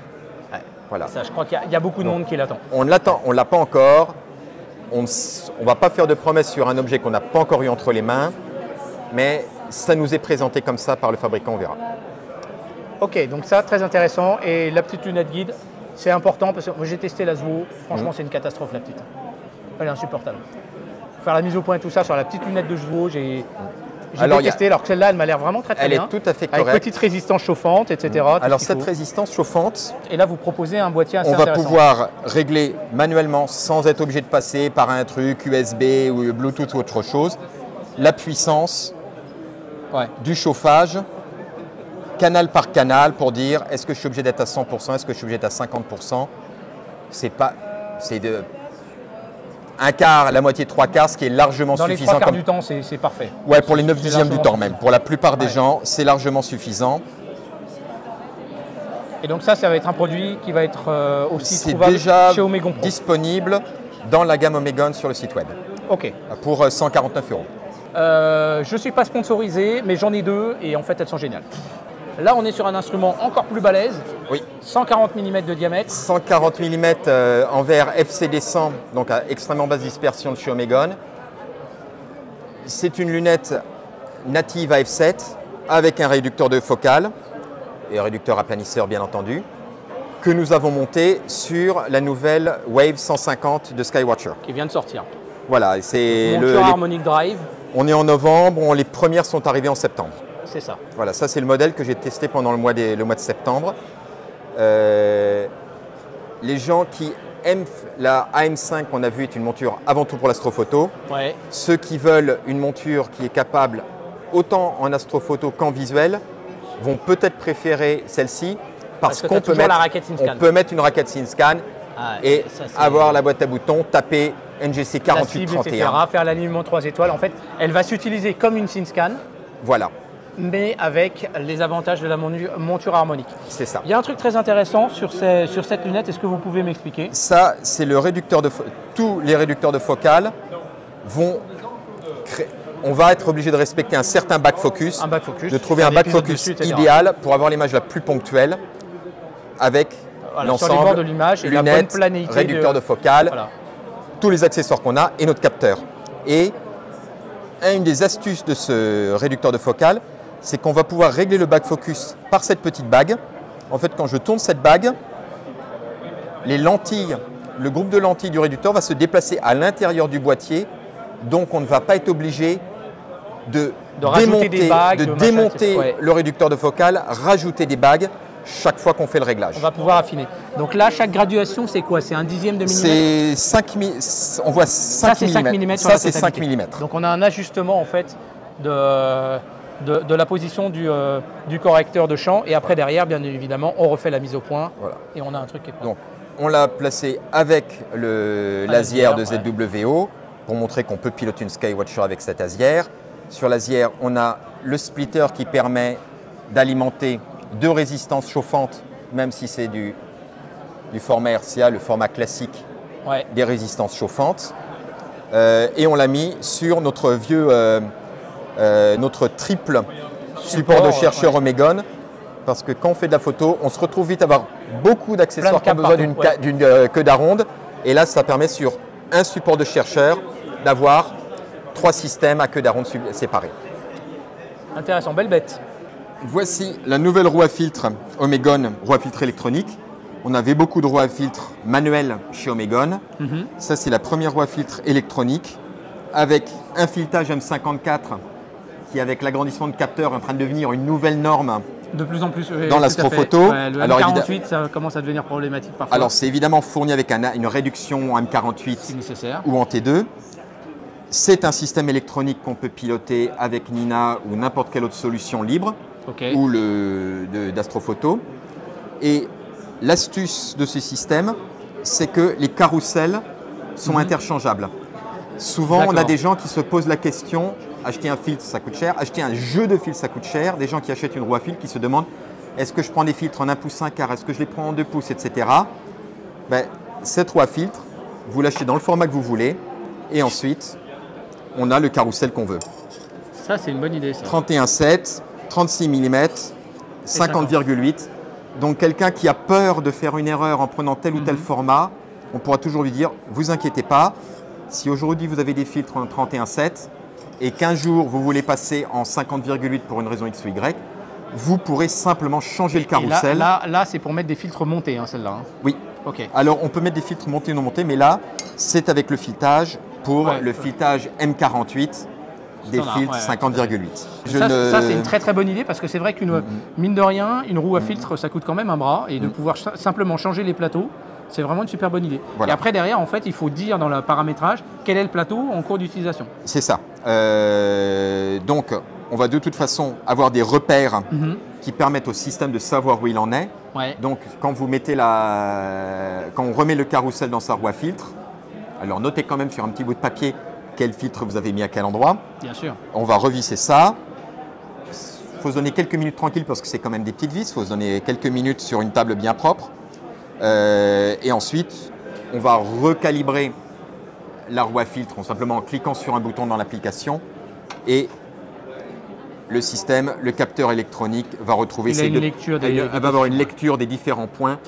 Voilà. Ça, je crois qu'il y a beaucoup de monde qui l'attend. On l'attend, on ne l'a pas encore. On ne va pas faire de promesses sur un objet qu'on n'a pas encore eu entre les mains, mais ça nous est présenté comme ça par le fabricant, on verra. Ok, donc ça, très intéressant. Et la petite lunette guide, c'est important parce que moi j'ai testé la ZWO. Franchement, c'est une catastrophe la petite. Elle est insupportable. Faire la mise au point et tout ça sur la petite lunette de ZWO, j'ai détesté. Alors que celle-là, elle m'a l'air vraiment très bien. Elle est tout à fait correcte. Avec petite résistance chauffante, etc. Alors cette résistance chauffante... Et là, vous proposez un boîtier assez intéressant. On va pouvoir régler manuellement sans être obligé de passer par un truc USB ou Bluetooth ou autre chose. La puissance, du chauffage, canal par canal pour dire est-ce que je suis obligé d'être à 100%, est-ce que je suis obligé d'être à 50%. C'est de un quart, la moitié, trois quarts, ce qui est largement suffisant. Dans les trois quarts du temps, c'est parfait. Ouais, pour les 9/10 du temps même. Pour la plupart des gens, c'est largement suffisant. Et donc ça va être un produit qui va être aussi C'est trouvable déjà chez Omegon Pro. disponible dans la gamme Omegon sur le site web Ok. pour 149 €. Je ne suis pas sponsorisé, mais j'en ai deux et en fait elles sont géniales. Là on est sur un instrument encore plus balèze, Oui. 140 mm de diamètre. 140 mm en verre FCD 100, donc à extrêmement basse dispersion de chez Omegon. C'est une lunette native à f7 avec un réducteur de focale et un réducteur aplanisseur bien entendu, que nous avons monté sur la nouvelle Wave 150 de Skywatcher. Qui vient de sortir. Voilà, c'est Monture Harmonic Drive, on est en novembre, les premières sont arrivées en septembre. c'est ça. Voilà, ça c'est le modèle que j'ai testé pendant le mois de septembre. Les gens qui aiment la AM5 qu'on a vue est une monture avant tout pour l'astrophoto. Ouais. Ceux qui veulent une monture qui est capable autant en astrophoto qu'en visuel vont peut-être préférer celle-ci parce que qu'on t'as peut, toujours la raquette SynScan. on peut mettre une raquette SynScan Ah, et ça, c'est- avoir la boîte à boutons, taper NGC la cible, 4831. faire l'alignement 3 étoiles. En fait, elle va s'utiliser comme une SynScan, Voilà, mais avec les avantages de la monture harmonique. c'est ça. Il y a un truc très intéressant sur cette lunette, est-ce que vous pouvez m'expliquer? Ça, c'est le réducteur de tous les réducteurs de focale vont créer. On va être obligé de respecter un certain back focus, Un back focus, de trouver faire un des back épisodes focus dessus, etc. idéal pour avoir l'image la plus ponctuelle avec Voilà, sur les bords l'ensemble, de l'image et la bonne lunettes, planéité réducteur de focale, Voilà. tous les accessoires qu'on a et notre capteur. Et une des astuces de ce réducteur de focale, c'est qu'on va pouvoir régler le back focus par cette petite bague. En fait, quand je tourne cette bague, les lentilles, le groupe de lentilles du réducteur va se déplacer à l'intérieur du boîtier, donc on ne va pas être obligé de rajouter des bagues, de de machin, démonter ouais. le réducteur de focale, rajouter des bagues chaque fois qu'on fait le réglage. On va pouvoir affiner. Donc là, chaque graduation, c'est quoi? C'est un dixième de millimètre? C'est 5 on voit 5 Ça, c'est 5 mm. Ça, c'est 5 mm. Donc on a un ajustement en fait de la position du correcteur de champ. Et après, derrière, bien évidemment, on refait la mise au point. Voilà. Et on a un truc qui est pas. Donc, on l'a placé avec l'asière de ZWO pour montrer qu'on peut piloter une Skywatcher avec cette asière. Sur l'asière, on a le splitter qui permet d'alimenter deux résistances chauffantes, même si c'est du format RCA, le format classique Ouais. des résistances chauffantes. Et on l'a mis sur notre notre triple support de chercheur Omegon, parce que quand on fait de la photo, on se retrouve vite à avoir beaucoup d'accessoires qui ont besoin d'une queue d'aronde. Et là, ça permet sur un support de chercheur d'avoir 3 systèmes à queue d'aronde séparés. Intéressant, belle bête. Voici la nouvelle roue à filtre Omegon, roue à filtre électronique. On avait beaucoup de roues à filtre manuelles chez Omegon. Ça, c'est la première roue à filtre électronique avec un filetage M54 qui, avec l'agrandissement de capteurs, est en train de devenir une nouvelle norme. De plus en plus. Dans l'astrophoto. Ouais, le Alors, M48, ça commence à devenir problématique parfois. Alors, c'est évidemment fourni avec une réduction en M48 c'est nécessaire. ou en T2. C'est un système électronique qu'on peut piloter avec Nina ou n'importe quelle autre solution libre Ok. ou d'astrophoto. Et l'astuce de ce système, c'est que les carousels sont interchangeables. Souvent, on a des gens qui se posent la question, acheter un filtre, ça coûte cher, acheter un jeu de filtres, ça coûte cher. Des gens qui achètent une roue à filtre qui se demandent, est-ce que je prends des filtres en 1 pouce 1/4, est-ce que je les prends en 2 pouces, etc. Ben, cette roue à filtre, vous l'achetez dans le format que vous voulez et ensuite, on a le carrousel qu'on veut. Ça, c'est une bonne idée, ça. 31,7, 36 mm, 50,8. Donc quelqu'un qui a peur de faire une erreur en prenant tel ou tel format, on pourra toujours lui dire, vous inquiétez pas, si aujourd'hui vous avez des filtres en 31,7 et qu'un jour vous voulez passer en 50,8 pour une raison X ou Y, vous pourrez simplement changer le carrousel. Là c'est pour mettre des filtres montés, hein, celle-là. Hein. Oui. Ok. Alors on peut mettre des filtres montés ou non montés, mais là, c'est avec le filetage pour le filetage M48 des filtres 50,8. Ça, c'est une très très bonne idée parce que c'est vrai qu'une mine de rien, une roue à filtre, ça coûte quand même un bras et de pouvoir simplement changer les plateaux, c'est vraiment une super bonne idée. Voilà. Et après derrière, en fait, il faut dire dans le paramétrage quel est le plateau en cours d'utilisation. C'est ça. Donc, on va de toute façon avoir des repères qui permettent au système de savoir où il en est. Ouais. Donc, quand vous mettez quand on remet le carrousel dans sa roue à filtre, alors notez quand même sur un petit bout de papier quel filtre vous avez mis à quel endroit. Bien sûr. On va revisser ça. faut se donner quelques minutes tranquilles parce que c'est quand même des petites vis. Il faut se donner quelques minutes sur une table bien propre. Et ensuite, on va recalibrer la roue à filtre simplement en cliquant sur un bouton dans l'application. Et le système, le capteur électronique va retrouver va avoir une lecture des différents points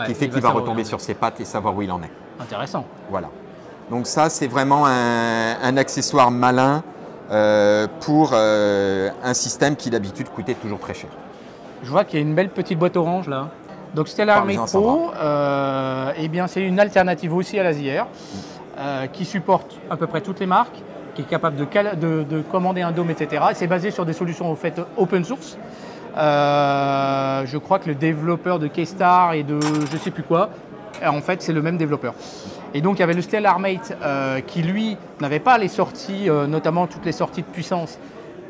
qui fait qu'il va retomber sur ses pattes et savoir où il en est. Intéressant. Voilà. Donc ça, c'est vraiment un accessoire malin pour un système qui d'habitude coûtait toujours très cher. Je vois qu'il y a une belle petite boîte orange là. Donc Stellar Armate Pro, eh bien c'est une alternative aussi à la ZR qui supporte à peu près toutes les marques, qui est capable de commander un dôme, etc. Et c'est basé sur des solutions au fait open source. Je crois que le développeur de Keystar et de je sais plus quoi, en fait c'est le même développeur. Et donc il y avait le Stellar Armate qui lui n'avait pas les sorties, notamment toutes les sorties de puissance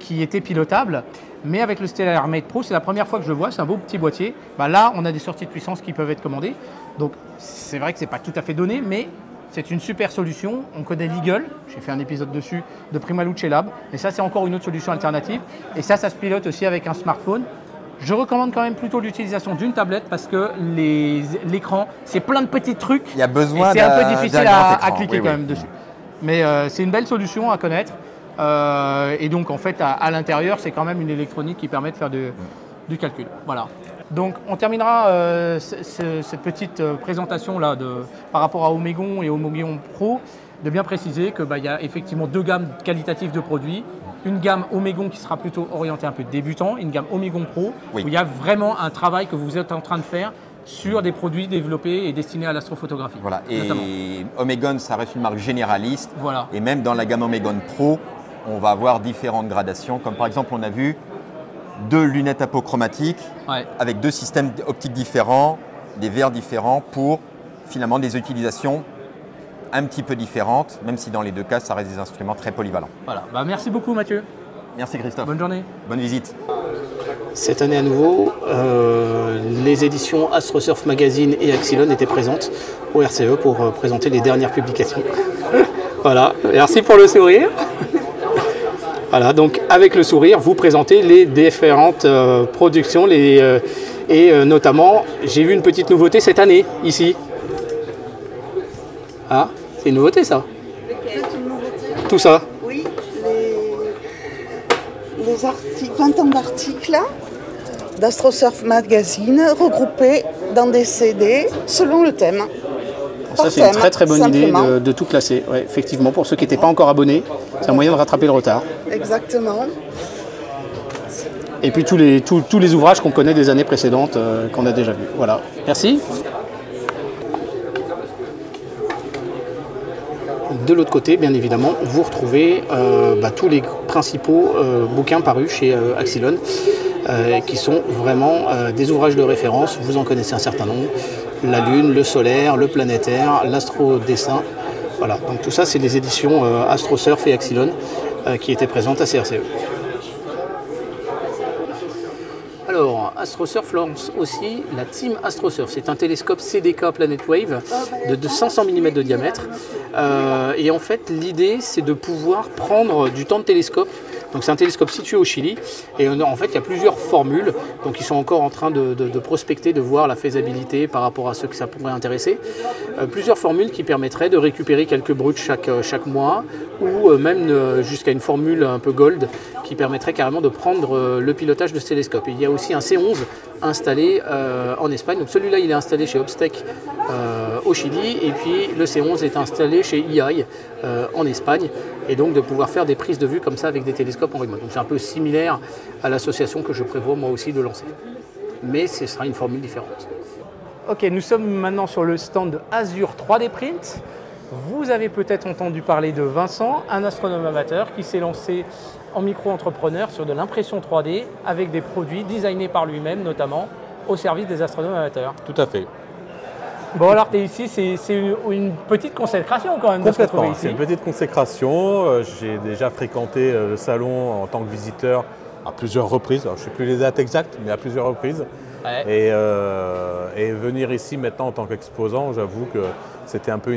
qui étaient pilotables. Mais avec le Stellar Armate Pro, c'est la première fois que je le vois, c'est un beau petit boîtier. Bah là, on a des sorties de puissance qui peuvent être commandées. Donc c'est vrai que ce n'est pas tout à fait donné, mais c'est une super solution. On connaît l'Eagle, j'ai fait un épisode dessus, de Primaluce Lab. Et ça, c'est encore une autre solution alternative. Et ça se pilote aussi avec un smartphone. Je recommande quand même plutôt l'utilisation d'une tablette parce que l'écran, c'est plein de petits trucs. Il y a besoin c'est un peu difficile à cliquer quand même dessus. Mais c'est une belle solution à connaître. Et donc en fait à l'intérieur c'est quand même une électronique qui permet de faire du calcul. Voilà. Donc on terminera cette petite présentation là par rapport à Omegon et Omegon Pro de bien préciser que y a effectivement deux gammes qualitatives de produits. Une gamme Omegon qui sera plutôt orientée un peu débutant, une gamme Omegon Pro où il y a vraiment un travail que vous êtes en train de faire sur des produits développés et destinés à l'astrophotographie. Voilà. Et Omegon, ça reste une marque généraliste. Voilà. Et même dans la gamme Omegon Pro, on va avoir différentes gradations. Comme par exemple, on a vu 2 lunettes apochromatiques avec 2 systèmes optiques différents, des verres différents pour finalement des utilisations un petit peu différentes, même si dans les deux cas, ça reste des instruments très polyvalents. Voilà. Merci beaucoup Mathieu. Merci Christophe. Bonne journée. Bonne visite. Cette année à nouveau, les éditions AstroSurf Magazine et Axilon étaient présentes au RCE pour présenter les dernières publications. Voilà, merci pour le sourire. Voilà, donc avec le sourire, vous présentez les différentes productions et notamment, j'ai vu une petite nouveauté cette année, ici. Ah, c'est une nouveauté ça. Tout ça. Oui, les 20 ans d'articles d'AstroSurf Magazine regroupés dans des CD selon le thème. Ça, c'est une très très bonne idée de tout classer. Ouais, effectivement, pour ceux qui n'étaient pas encore abonnés, c'est un moyen de rattraper le retard. Exactement. Et puis tous les ouvrages qu'on connaît des années précédentes, qu'on a déjà vus. Voilà. Merci. De l'autre côté, bien évidemment, vous retrouvez tous les principaux bouquins parus chez Axilon, qui sont vraiment des ouvrages de référence. Vous en connaissez un certain nombre. La Lune, le solaire, le planétaire, l'astrodessin. Voilà, donc tout ça, c'est des éditions AstroSurf et Axilon qui étaient présentes à CRCE. Alors, AstroSurf lance aussi la Team AstroSurf. C'est un télescope CDK Planet Wave de 500 mm de diamètre. Et en fait, l'idée, c'est de pouvoir prendre du temps de télescope. Donc c'est un télescope situé au Chili et en fait il y a plusieurs formules, donc ils sont encore en train de prospecter, de voir la faisabilité par rapport à ceux que ça pourrait intéresser. Plusieurs formules qui permettraient de récupérer quelques brutes chaque mois ou même jusqu'à une formule un peu gold qui permettrait carrément de prendre le pilotage de ce télescope. Et il y a aussi un C11 installé en Espagne, donc celui-là il est installé chez Obstec au Chili et puis le C11 est installé chez EI en Espagne. Et donc de pouvoir faire des prises de vue comme ça avec des télescopes en remote. Donc c'est un peu similaire à l'association que je prévois moi aussi de lancer. Mais ce sera une formule différente. Ok, nous sommes maintenant sur le stand de Azure 3D Print. Vous avez peut-être entendu parler de Vincent, un astronome amateur qui s'est lancé en micro-entrepreneur sur de l'impression 3D avec des produits designés par lui-même, notamment au service des astronomes amateurs. Tout à fait. Bon, alors tu es ici, c'est une petite consécration quand même. Complètement, c'est une petite consécration. J'ai déjà fréquenté le salon en tant que visiteur à plusieurs reprises. Alors, je ne sais plus les dates exactes, mais à plusieurs reprises. Ouais. Et venir ici maintenant en tant qu'exposant, j'avoue que c'était un peu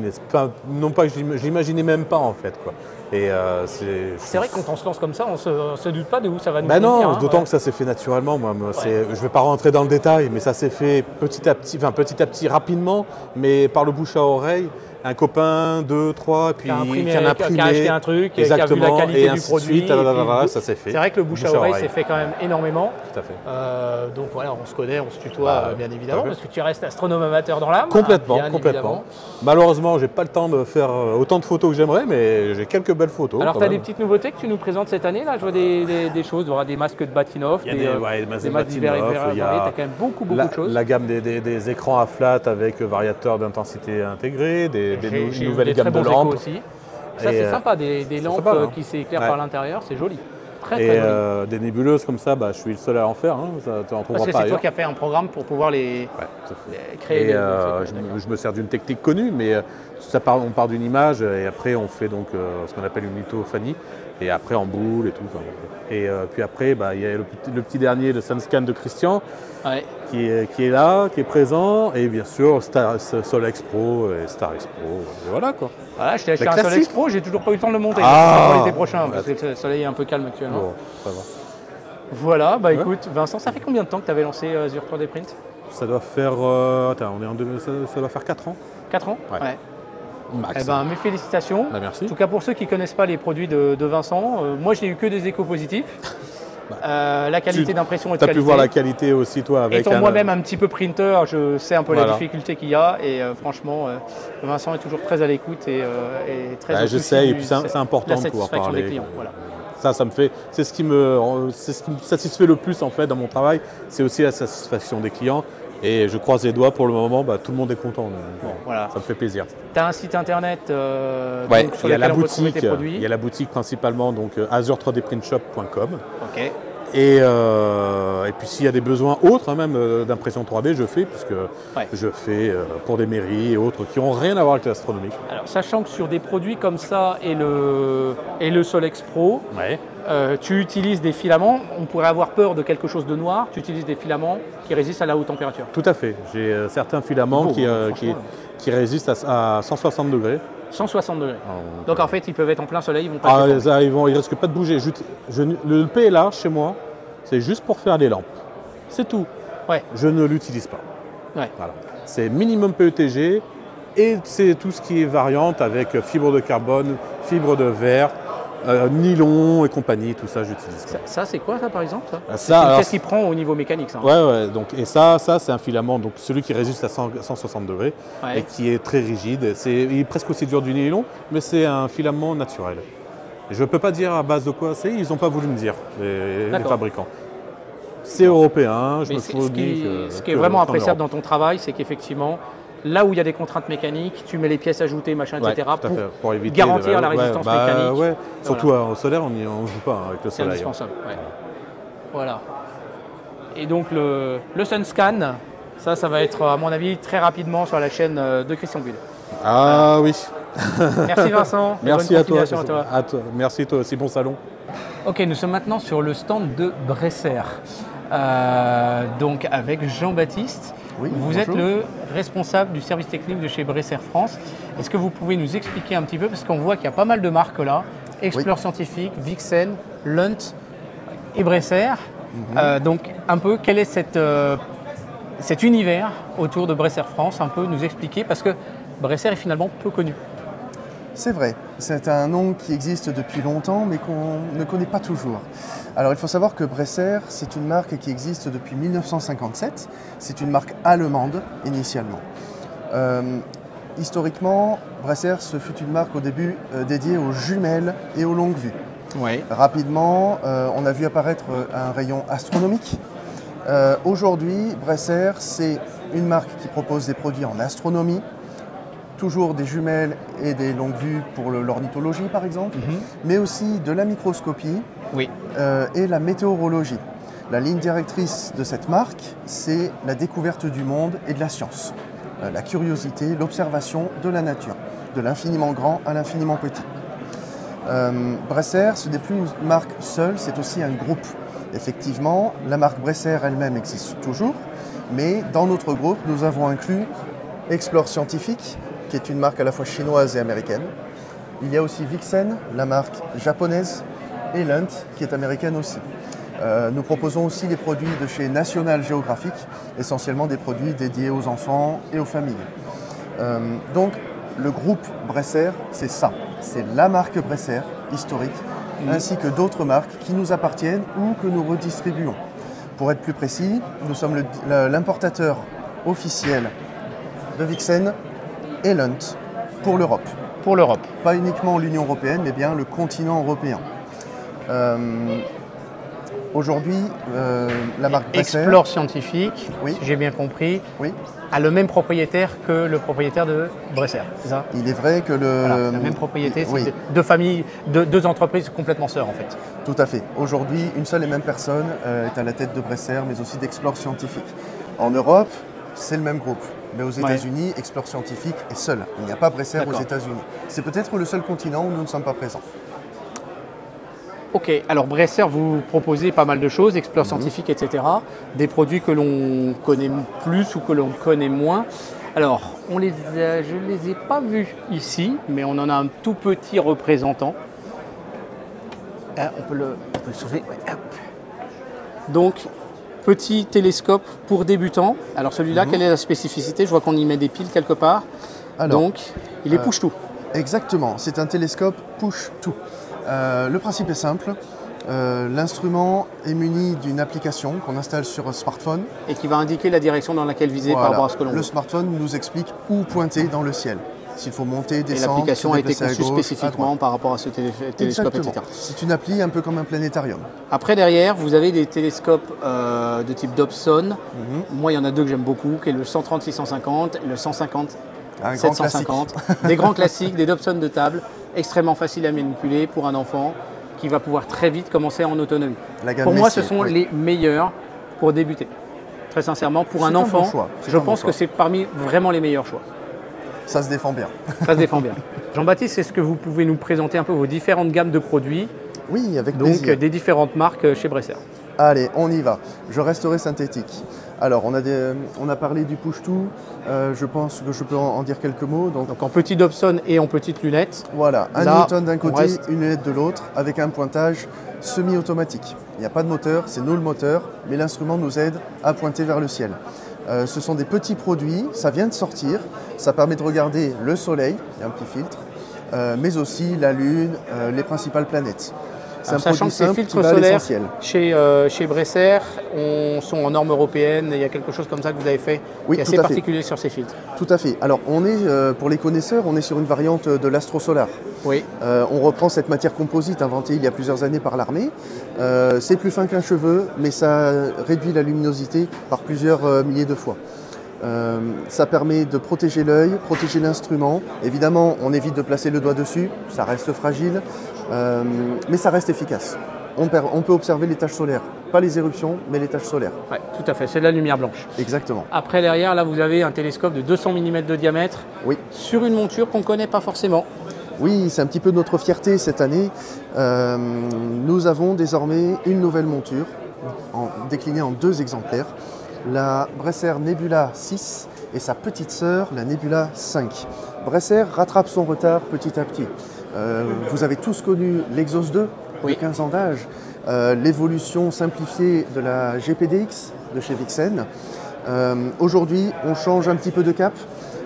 non pas que je l'imaginais même pas en fait, quoi. Et c'est vrai que quand on se lance comme ça, on se doute pas de où ça va nous conduire. Non, d'autant que ça s'est fait naturellement. Moi, je ne vais pas rentrer dans le détail, mais ça s'est fait petit à petit, rapidement, mais par le bouche à oreille. Un copain, 2, 3, puis qui a acheté un truc, qui a vu la qualité du produit. Ça s'est fait. C'est vrai que le bouche à oreille s'est fait quand même énormément. Tout à fait. Donc voilà, on se connaît, on se tutoie bien évidemment, parce que tu restes astronome amateur dans l'âme. Complètement. Malheureusement, j'ai pas le temps de faire autant de photos que j'aimerais, mais j'ai quelques belles photos. Alors tu as des petites nouveautés que tu nous présentes cette année là. Je vois des choses, il y aura des masques de Bahtinov, des masques divers et variés. Tu as quand même beaucoup de choses. La gamme des écrans à flat avec variateur d'intensité intégré, des nouvelles gammes de lampes aussi. Ça c'est sympa, des lampes sympa, qui s'éclairent par l'intérieur, c'est joli. Très joli. Des nébuleuses comme ça, je suis le seul à en faire. Parce que c'est toi qui as fait un programme pour pouvoir les créer. Je me sers d'une technique connue, mais on part d'une image et après on fait donc ce qu'on appelle une lithophanie et après en boule et tout. Et puis après, il y a le petit dernier, le SunScan de Christian, qui est là, qui est présent, et bien sûr Solex Pro et Starex Pro. Et voilà quoi. Voilà, je t'ai acheté un Solex Pro, j'ai toujours pas eu le temps de le monter. Pour l'été prochain, parce que le soleil est un peu calme actuellement. Bon, ça va. Voilà, écoute, Vincent, ça fait combien de temps que tu avais lancé Azure 3D Print? Ça doit faire. Ça doit faire 4 ans. 4 ans? Ouais. Max. Mes félicitations. Merci. En tout cas, pour ceux qui ne connaissent pas les produits de Vincent, moi je n'ai eu que des échos positifs. La qualité d'impression est de qualité. Tu as pu voir la qualité aussi, toi, avec. Étant moi-même un petit peu printer, je sais un peu la difficulté qu'il y a. Et franchement, Vincent est toujours très à l'écoute et très je sais, et puis c'est important de pouvoir parler. Des clients, voilà. Ça me fait. C'est ce qui me satisfait le plus en fait dans mon travail. C'est aussi la satisfaction des clients. Et je croise les doigts pour le moment, tout le monde est content. Voilà. Ça me fait plaisir. Tu as un site internet sur lequel on peut trouver tes produits. Il y a la boutique principalement, donc azure3dprintshop.com. Ok. Et puis s'il y a des besoins autres, même d'impression 3D, je fais, puisque je fais pour des mairies et autres qui n'ont rien à voir avec l'astronomique. Alors sachant que sur des produits comme ça et le Solex Pro, tu utilises des filaments, on pourrait avoir peur de quelque chose de noir, tu utilises des filaments qui résistent à la haute température. Tout à fait. J'ai certains filaments qui résistent à 160 degrés. 160 degrés. Donc en fait, ils peuvent être en plein soleil, ils vont pas ils ne risquent pas de bouger. Le PLA chez moi, c'est juste pour faire des lampes. C'est tout. Je ne l'utilise pas. Voilà. C'est minimum PETG et c'est tout ce qui est variante avec fibre de carbone, fibre de verre, nylon et compagnie, tout ça j'utilise. Ça c'est quoi ça par exemple Qu'est-ce qu'il prend au niveau mécanique ça? Donc, et ça c'est un filament, donc celui qui résiste à 160 degrés et qui est très rigide. Il est presque aussi dur du nylon, mais c'est un filament naturel. Je ne peux pas dire à base de quoi c'est, ils n'ont pas voulu me dire, les fabricants. C'est européen, ce qui est vraiment appréciable dans ton travail, c'est qu'effectivement, là où il y a des contraintes mécaniques, tu mets les pièces ajoutées, etc. pour éviter garantir la résistance mécanique. Surtout au solaire, on ne joue pas avec le soleil. C'est indispensable. Voilà. Et donc le SunScan, ça va être à mon avis très rapidement sur la chaîne de Christian Bulle. Oui. Merci Vincent. Merci à toi. Merci toi aussi, bon salon. Ok, nous sommes maintenant sur le stand de Bresser. Donc avec Jean-Baptiste. Oui, vous êtes le responsable du service technique de chez Bresser France. Est-ce que vous pouvez nous expliquer un petit peu, parce qu'on voit qu'il y a pas mal de marques là, Explore Scientifique, Vixen, Lunt et Bresser. Donc un peu quel est cet univers autour de Bresser France, un peu nous expliquer, parce que Bresser est finalement peu connu. C'est vrai, c'est un nom qui existe depuis longtemps mais qu'on ne connaît pas toujours. Alors il faut savoir que Bresser, c'est une marque qui existe depuis 1957. C'est une marque allemande initialement. Historiquement, Bresser, ce fut une marque au début dédiée aux jumelles et aux longues vues. Rapidement, on a vu apparaître un rayon astronomique. Aujourd'hui, Bresser, c'est une marque qui propose des produits en astronomie, toujours des jumelles et des longues vues pour l'ornithologie par exemple, mais aussi de la microscopie et la météorologie. La ligne directrice de cette marque, c'est la découverte du monde et de la science. La curiosité, l'observation de la nature, de l'infiniment grand à l'infiniment petit. Bresser, ce n'est plus une marque seule, c'est aussi un groupe. Effectivement, la marque Bresser elle-même existe toujours, mais dans notre groupe, nous avons inclus Explore Scientifique, qui est une marque à la fois chinoise et américaine, Il y a aussi Vixen, la marque japonaise, et Lunt, qui est américaine aussi. Nous proposons aussi des produits de chez National Geographic, essentiellement des produits dédiés aux enfants et aux familles. Donc, le groupe Bresser, c'est ça. C'est la marque Bresser, historique, ainsi que d'autres marques qui nous appartiennent ou que nous redistribuons. Pour être plus précis, nous sommes l'importateur officiel de Vixen et Lunt pour l'Europe. Pour l'Europe. Pas uniquement l'Union européenne, mais bien le continent européen. Aujourd'hui, la marque Bresser... Explore Scientifique, oui. si j'ai bien compris, oui. a le même propriétaire que le propriétaire de Bresser, c'est ça? Il est vrai que la même propriété, c'est deux familles, deux entreprises complètement sœurs en fait. Tout à fait. Aujourd'hui, une seule et même personne est à la tête de Bresser, mais aussi d'Explore Scientifique. En Europe, c'est le même groupe. Mais aux États-Unis, Explore Scientifique est seul. Il n'y a pas Bresser aux États-Unis. C'est peut-être le seul continent où nous ne sommes pas présents. Ok, alors Bresser, vous proposez pas mal de choses, Explore Scientifique, etc. Des produits que l'on connaît plus ou que l'on connaît moins. Alors, je ne les ai pas vus ici, mais on en a un tout petit représentant. On peut le sauver. Ouais, hop. Donc, petit télescope pour débutants. Alors celui-là, quelle est la spécificité? Je vois qu'on y met des piles quelque part. Alors, donc, il est push-to. Exactement, c'est un télescope push-to. Le principe est simple. L'instrument est muni d'une application qu'on installe sur un smartphone. Et qui va indiquer la direction dans laquelle viser par rapport à ce que l'on veut. Le smartphone nous explique où pointer dans le ciel. S'il faut monter, descendre, et l'application a été conçue gauche, spécifiquement par rapport à ce télescope, etc. C'est une appli un peu comme un planétarium. Après, derrière, vous avez des télescopes de type Dobson. Moi, il y en a deux que j'aime beaucoup, qui est le 130-650 et le 150-750. Des grands classiques, des Dobson de table, extrêmement faciles à manipuler pour un enfant qui va pouvoir très vite commencer en autonomie. Pour moi, ce sont les meilleurs pour débuter. Très sincèrement, pour un enfant, je pense que c'est parmi vraiment les meilleurs choix. Ça se défend bien. Ça se défend bien. Jean-Baptiste, est-ce que vous pouvez nous présenter un peu vos différentes gammes de produits? Oui, avec plaisir. Donc, des différentes marques chez Bresser. Allez, on y va. Je resterai synthétique. Alors, on a parlé du push-to. Je pense que je peux en dire quelques mots. Donc en petit Dobson et en petites lunettes. Voilà, un Newton d'un côté, une lunette de l'autre, avec un pointage semi-automatique. Il n'y a pas de moteur, c'est nous le moteur, mais l'instrument nous aide à pointer vers le ciel. Ce sont des petits produits, ça vient de sortir, ça permet de regarder le soleil, il y a un petit filtre, mais aussi la Lune, les principales planètes. C'est un produit simple qui va à l'essentiel. Chez Bresser, sont en normes européennes, il y a quelque chose comme ça que vous avez fait qui est assez particulier sur ces filtres. Tout à fait. Alors, pour les connaisseurs, on est sur une variante de l'Astro-Solar. Oui. On reprend cette matière composite inventée il y a plusieurs années par l'armée. C'est plus fin qu'un cheveu, mais ça réduit la luminosité par plusieurs milliers de fois. Ça permet de protéger l'œil, protéger l'instrument. Évidemment, on évite de placer le doigt dessus, ça reste fragile, mais ça reste efficace. On peut observer les taches solaires, pas les éruptions, mais les taches solaires. Oui, tout à fait, c'est de la lumière blanche. Exactement. Après, derrière, là, vous avez un télescope de 200 mm de diamètre sur une monture qu'on ne connaît pas forcément. Oui, c'est un petit peu notre fierté cette année. Nous avons désormais une nouvelle monture, déclinée en 2 exemplaires. La Bresser Nebula 6 et sa petite sœur, la Nebula 5. Bresser rattrape son retard petit à petit. Vous avez tous connu l'Exos 2, de 15 ans d'âge, l'évolution simplifiée de la GPDX de chez Vixen. Aujourd'hui, on change un petit peu de cap.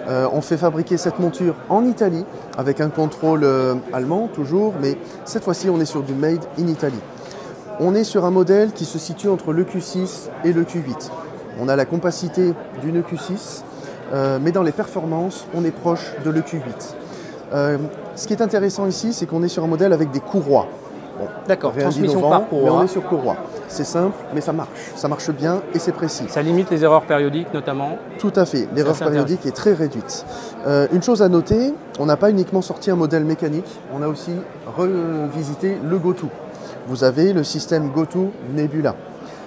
On fait fabriquer cette monture en Italie, avec un contrôle allemand toujours, mais cette fois-ci, on est sur du Made in Italy. On est sur un modèle qui se situe entre le Q6 et le Q8. On a la compacité d'une Q6, mais dans les performances, on est proche de l'EQ8. Ce qui est intéressant ici, c'est qu'on est sur un modèle avec des courroies. Bon, d'accord, transmission par courroie. Mais on est sur courroie. C'est simple, mais ça marche bien et c'est précis. Ça limite les erreurs périodiques notamment. Tout à fait, l'erreur périodique est très réduite. Une chose à noter, on n'a pas uniquement sorti un modèle mécanique, on a aussi revisité le GoTo. Vous avez le système GoTo Nebula.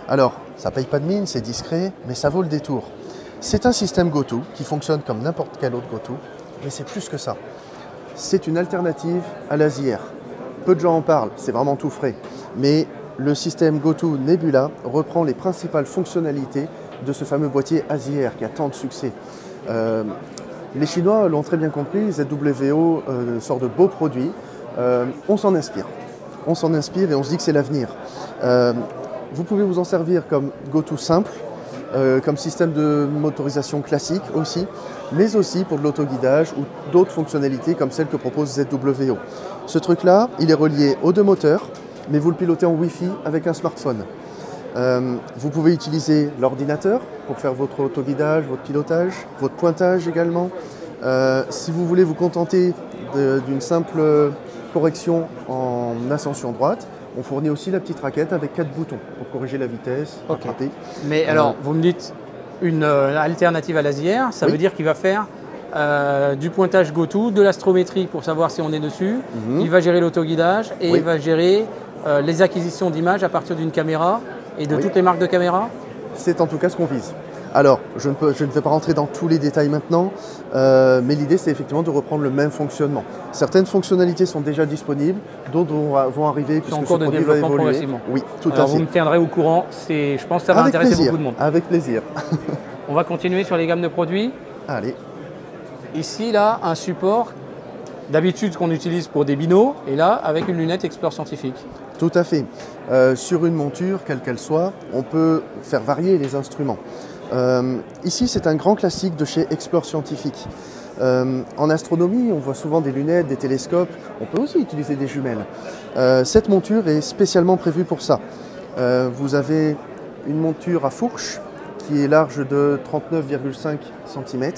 Alors, ça ne paye pas de mine, c'est discret, mais ça vaut le détour. C'est un système GoTo qui fonctionne comme n'importe quel autre GoTo, mais c'est plus que ça. C'est une alternative à l'ASIR. Peu de gens en parlent, c'est vraiment tout frais. Mais le système GoTo Nebula reprend les principales fonctionnalités de ce fameux boîtier ASIR qui a tant de succès. Les Chinois l'ont très bien compris, ZWO sort de beaux produits. On s'en inspire. On s'en inspire et on se dit que c'est l'avenir. Vous pouvez vous en servir comme go-to simple, comme système de motorisation classique aussi, mais aussi pour de l'autoguidage ou d'autres fonctionnalités comme celles que propose ZWO. Ce truc-là, il est relié aux deux moteurs, mais vous le pilotez en Wi-Fi avec un smartphone. Vous pouvez utiliser l'ordinateur pour faire votre autoguidage, votre pilotage, votre pointage également. Si vous voulez vous contenter d'une simple correction en ascension droite, on fournit aussi la petite raquette avec 4 boutons pour corriger la vitesse, rattraper. Mais alors, vous me dites une alternative à l'ASIER, ça veut dire qu'il va faire du pointage go-to, de l'astrométrie pour savoir si on est dessus, il va gérer l'autoguidage et il va gérer les acquisitions d'images à partir d'une caméra et de toutes les marques de caméras? C'est en tout cas ce qu'on vise. Alors, je ne vais pas rentrer dans tous les détails maintenant, mais l'idée c'est effectivement de reprendre le même fonctionnement. Certaines fonctionnalités sont déjà disponibles, d'autres vont arriver puisque ce produit va évoluer. Oui, tout à fait. Vous me tiendrez au courant, je pense que ça va intéresser beaucoup de monde. Avec plaisir. On va continuer sur les gammes de produits. Allez. Ici, là, un support d'habitude qu'on utilise pour des binos, et là, avec une lunette Explore Scientifique. Tout à fait. Sur une monture, quelle qu'elle soit, on peut faire varier les instruments. Ici, c'est un grand classique de chez Explore Scientifique. En astronomie, on voit souvent des lunettes, des télescopes. On peut aussi utiliser des jumelles. Cette monture est spécialement prévue pour ça. Vous avez une monture à fourche qui est large de 39,5 cm.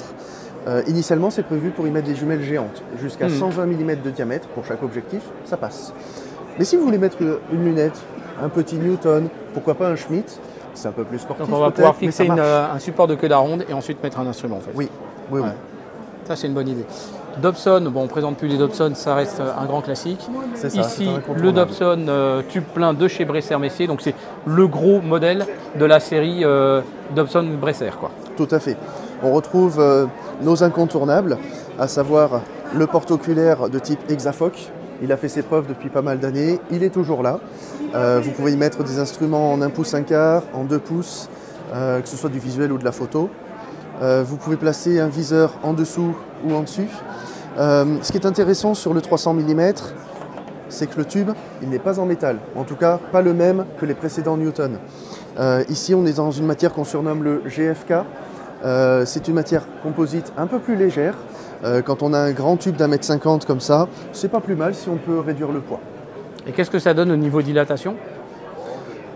Initialement, c'est prévu pour y mettre des jumelles géantes, jusqu'à 120 mm de diamètre pour chaque objectif, ça passe. Mais si vous voulez mettre une lunette, un petit Newton, pourquoi pas un Schmitt, c'est un peu plus sportif. Donc on va pouvoir fixer un support de queue d'aronde et ensuite mettre un instrument en fait. Oui, oui, oui. Ça c'est une bonne idée. Dobson, bon on ne présente plus les Dobson, ça reste un grand classique. C'est ça, ici le Dobson tube plein de chez Bresser-Messier, donc c'est le gros modèle de la série Dobson-Bresser, quoi. Tout à fait. On retrouve nos incontournables, à savoir le porte-oculaire de type Hexafoc. Il a fait ses preuves depuis pas mal d'années, il est toujours là. Vous pouvez y mettre des instruments en 1 pouce 1/4, en 2 pouces, que ce soit du visuel ou de la photo. Vous pouvez placer un viseur en dessous ou en dessus. Ce qui est intéressant sur le 300 mm, c'est que le tube, il n'est pas en métal. En tout cas, pas le même que les précédents Newton. Ici, on est dans une matière qu'on surnomme le GFK. C'est une matière composite un peu plus légère. Quand on a un grand tube d'1,50 m comme ça, c'est pas plus mal si on peut réduire le poids. Et qu'est-ce que ça donne au niveau dilatation?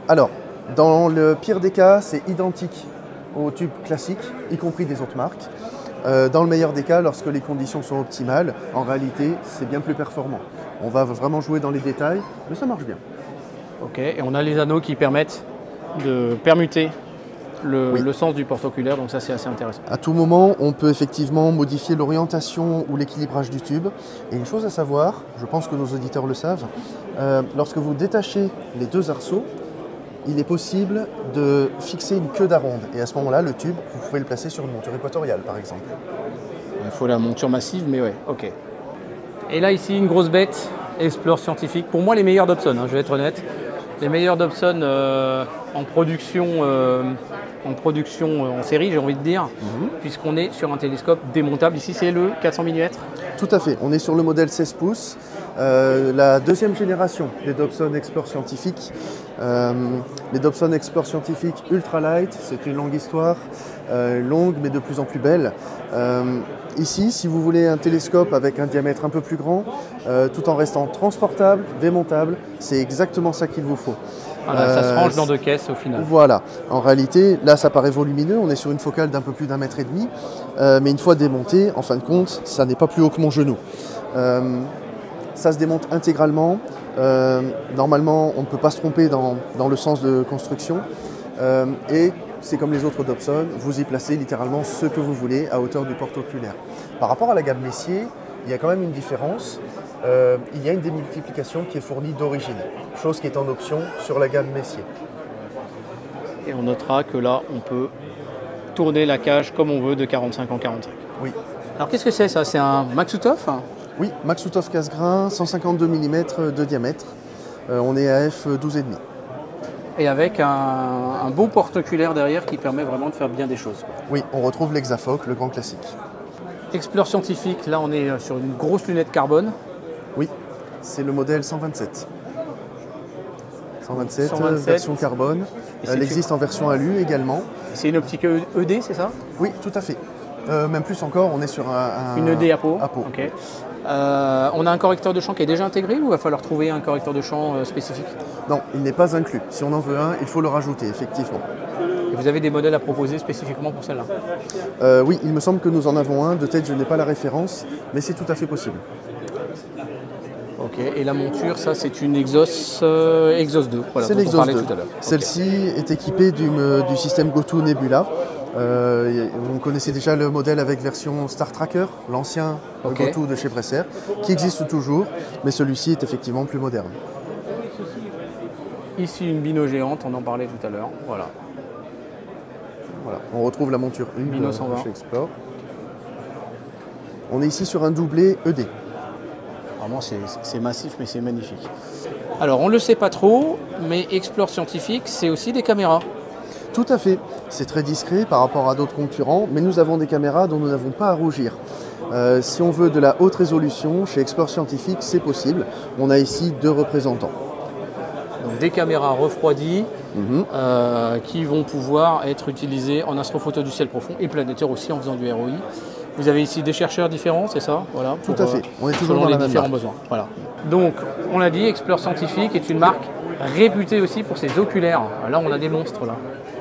Alors, dans le pire des cas, c'est identique au tube classique, y compris des autres marques. Dans le meilleur des cas, lorsque les conditions sont optimales, en réalité, c'est bien plus performant. On va vraiment jouer dans les détails, mais ça marche bien. Ok, et on a les anneaux qui permettent de permuter le sens du porte-oculaire, donc ça c'est assez intéressant. À tout moment, on peut effectivement modifier l'orientation ou l'équilibrage du tube. Et une chose à savoir, je pense que nos auditeurs le savent, lorsque vous détachez les deux arceaux, il est possible de fixer une queue d'aronde. Et à ce moment-là, le tube, vous pouvez le placer sur une monture équatoriale, par exemple. Il faut la monture massive, mais ouais, ok. Et là, ici, une grosse bête, Explore Scientifique. Pour moi, les meilleurs Dobson, je vais être honnête. Les meilleurs Dobson en production en série, j'ai envie de dire, puisqu'on est sur un télescope démontable. Ici, c'est le 400 mm. Tout à fait. On est sur le modèle 16 pouces, la deuxième génération des Dobson Explore Scientifique. Les Dobson Explore Scientifique ultralight, c'est une longue histoire, longue mais de plus en plus belle. Ici, si vous voulez un télescope avec un diamètre un peu plus grand, tout en restant transportable, démontable, c'est exactement ça qu'il vous faut. Voilà, ça se range dans deux caisses au final. Voilà. En réalité, là, ça paraît volumineux. On est sur une focale d'un peu plus d'1,5 mètre. Mais une fois démonté, en fin de compte, ça n'est pas plus haut que mon genou. Ça se démonte intégralement. Normalement, on ne peut pas se tromper dans le sens de construction. Et c'est comme les autres Dobson, vous y placez littéralement ce que vous voulez à hauteur du porte-oculaire. Par rapport à la gamme Messier, il y a quand même une différence. Il y a une démultiplication qui est fournie d'origine, chose qui est en option sur la gamme Messier. Et on notera que là, on peut tourner la cage comme on veut de 45 en 45. Oui. Alors qu'est-ce que c'est ça? C'est un Maksutov? Oui, Maksutov casse-grain, 152 mm de diamètre. On est à f12,5. Et avec un beau porte-oculaire derrière qui permet vraiment de faire bien des choses. Oui, on retrouve l'Hexafoc, le grand classique. Explore Scientifique, là on est sur une grosse lunette carbone. Oui, c'est le modèle 127. 127, version carbone. Elle existe en version alu également. C'est une optique ED, c'est ça? Oui, tout à fait. Même plus encore, on est sur une ED Apo. Okay. On a un correcteur de champ qui est déjà intégré ou il va falloir trouver un correcteur de champ spécifique? Non, il n'est pas inclus. Si on en veut un, il faut le rajouter, effectivement. Et vous avez des modèles à proposer spécifiquement pour celle-là? Oui, il me semble que nous en avons un. De tête, je n'ai pas la référence, mais c'est tout à fait possible. Ok, et la monture, ça c'est une Exos 2. Voilà, c'est l'Exos 2. Celle-ci est équipée du système GoTo Nebula. Vous connaissez déjà le modèle avec version Star Tracker, l'ancien GoTo de chez Bresser, qui existe toujours, mais celui-ci est effectivement plus moderne. Ici une bino géante, on en parlait tout à l'heure. Voilà. Voilà, on retrouve la monture Bino 120 chez Explore. On est ici sur un doublé ED. Vraiment, c'est massif, mais c'est magnifique. Alors, on ne le sait pas trop, mais Explore Scientifique, c'est aussi des caméras. Tout à fait. C'est très discret par rapport à d'autres concurrents, mais nous avons des caméras dont nous n'avons pas à rougir. Si on veut de la haute résolution, chez Explore Scientifique, c'est possible. On a ici 2 représentants. Donc, des caméras refroidies qui vont pouvoir être utilisées en astrophoto du ciel profond et planétaire aussi en faisant du ROI. Vous avez ici des chercheurs différents, c'est ça? Voilà, tout à fait. On est toujours selon dans les la même différents marque. besoins. Voilà. Donc, on l'a dit, Explore Scientifique est une marque réputée aussi pour ses oculaires. Là, on a des monstres là.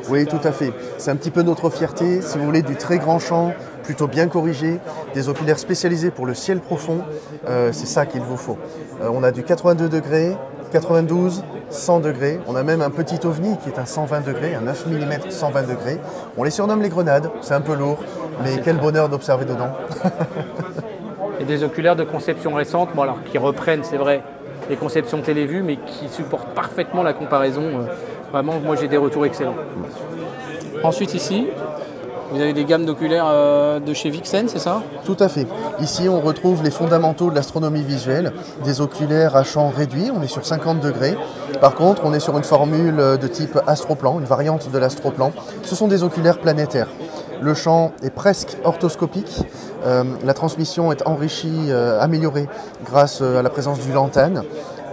Oui, tout à fait. C'est un petit peu notre fierté, si vous voulez, du très grand champ, plutôt bien corrigé, des oculaires spécialisés pour le ciel profond. C'est ça qu'il vous faut. On a du 82 degrés, 92, 100 degrés. On a même un petit ovni qui est un 120 degrés, un 9 mm 120 degrés. On les surnomme les grenades, c'est un peu lourd, mais quel bonheur d'observer dedans. Et des oculaires de conception récente, bon alors qui reprennent, c'est vrai, les conceptions télévues, mais qui supportent parfaitement la comparaison. Vraiment, moi j'ai des retours excellents. Ensuite ici, vous avez des gammes d'oculaires de chez Vixen, c'est ça? Tout à fait. Ici, on retrouve les fondamentaux de l'astronomie visuelle, des oculaires à champ réduit, on est sur 50 degrés. Par contre, on est sur une formule de type astroplan, une variante de l'astroplan. Ce sont des oculaires planétaires. Le champ est presque orthoscopique, la transmission est enrichie, améliorée grâce à la présence du lantane.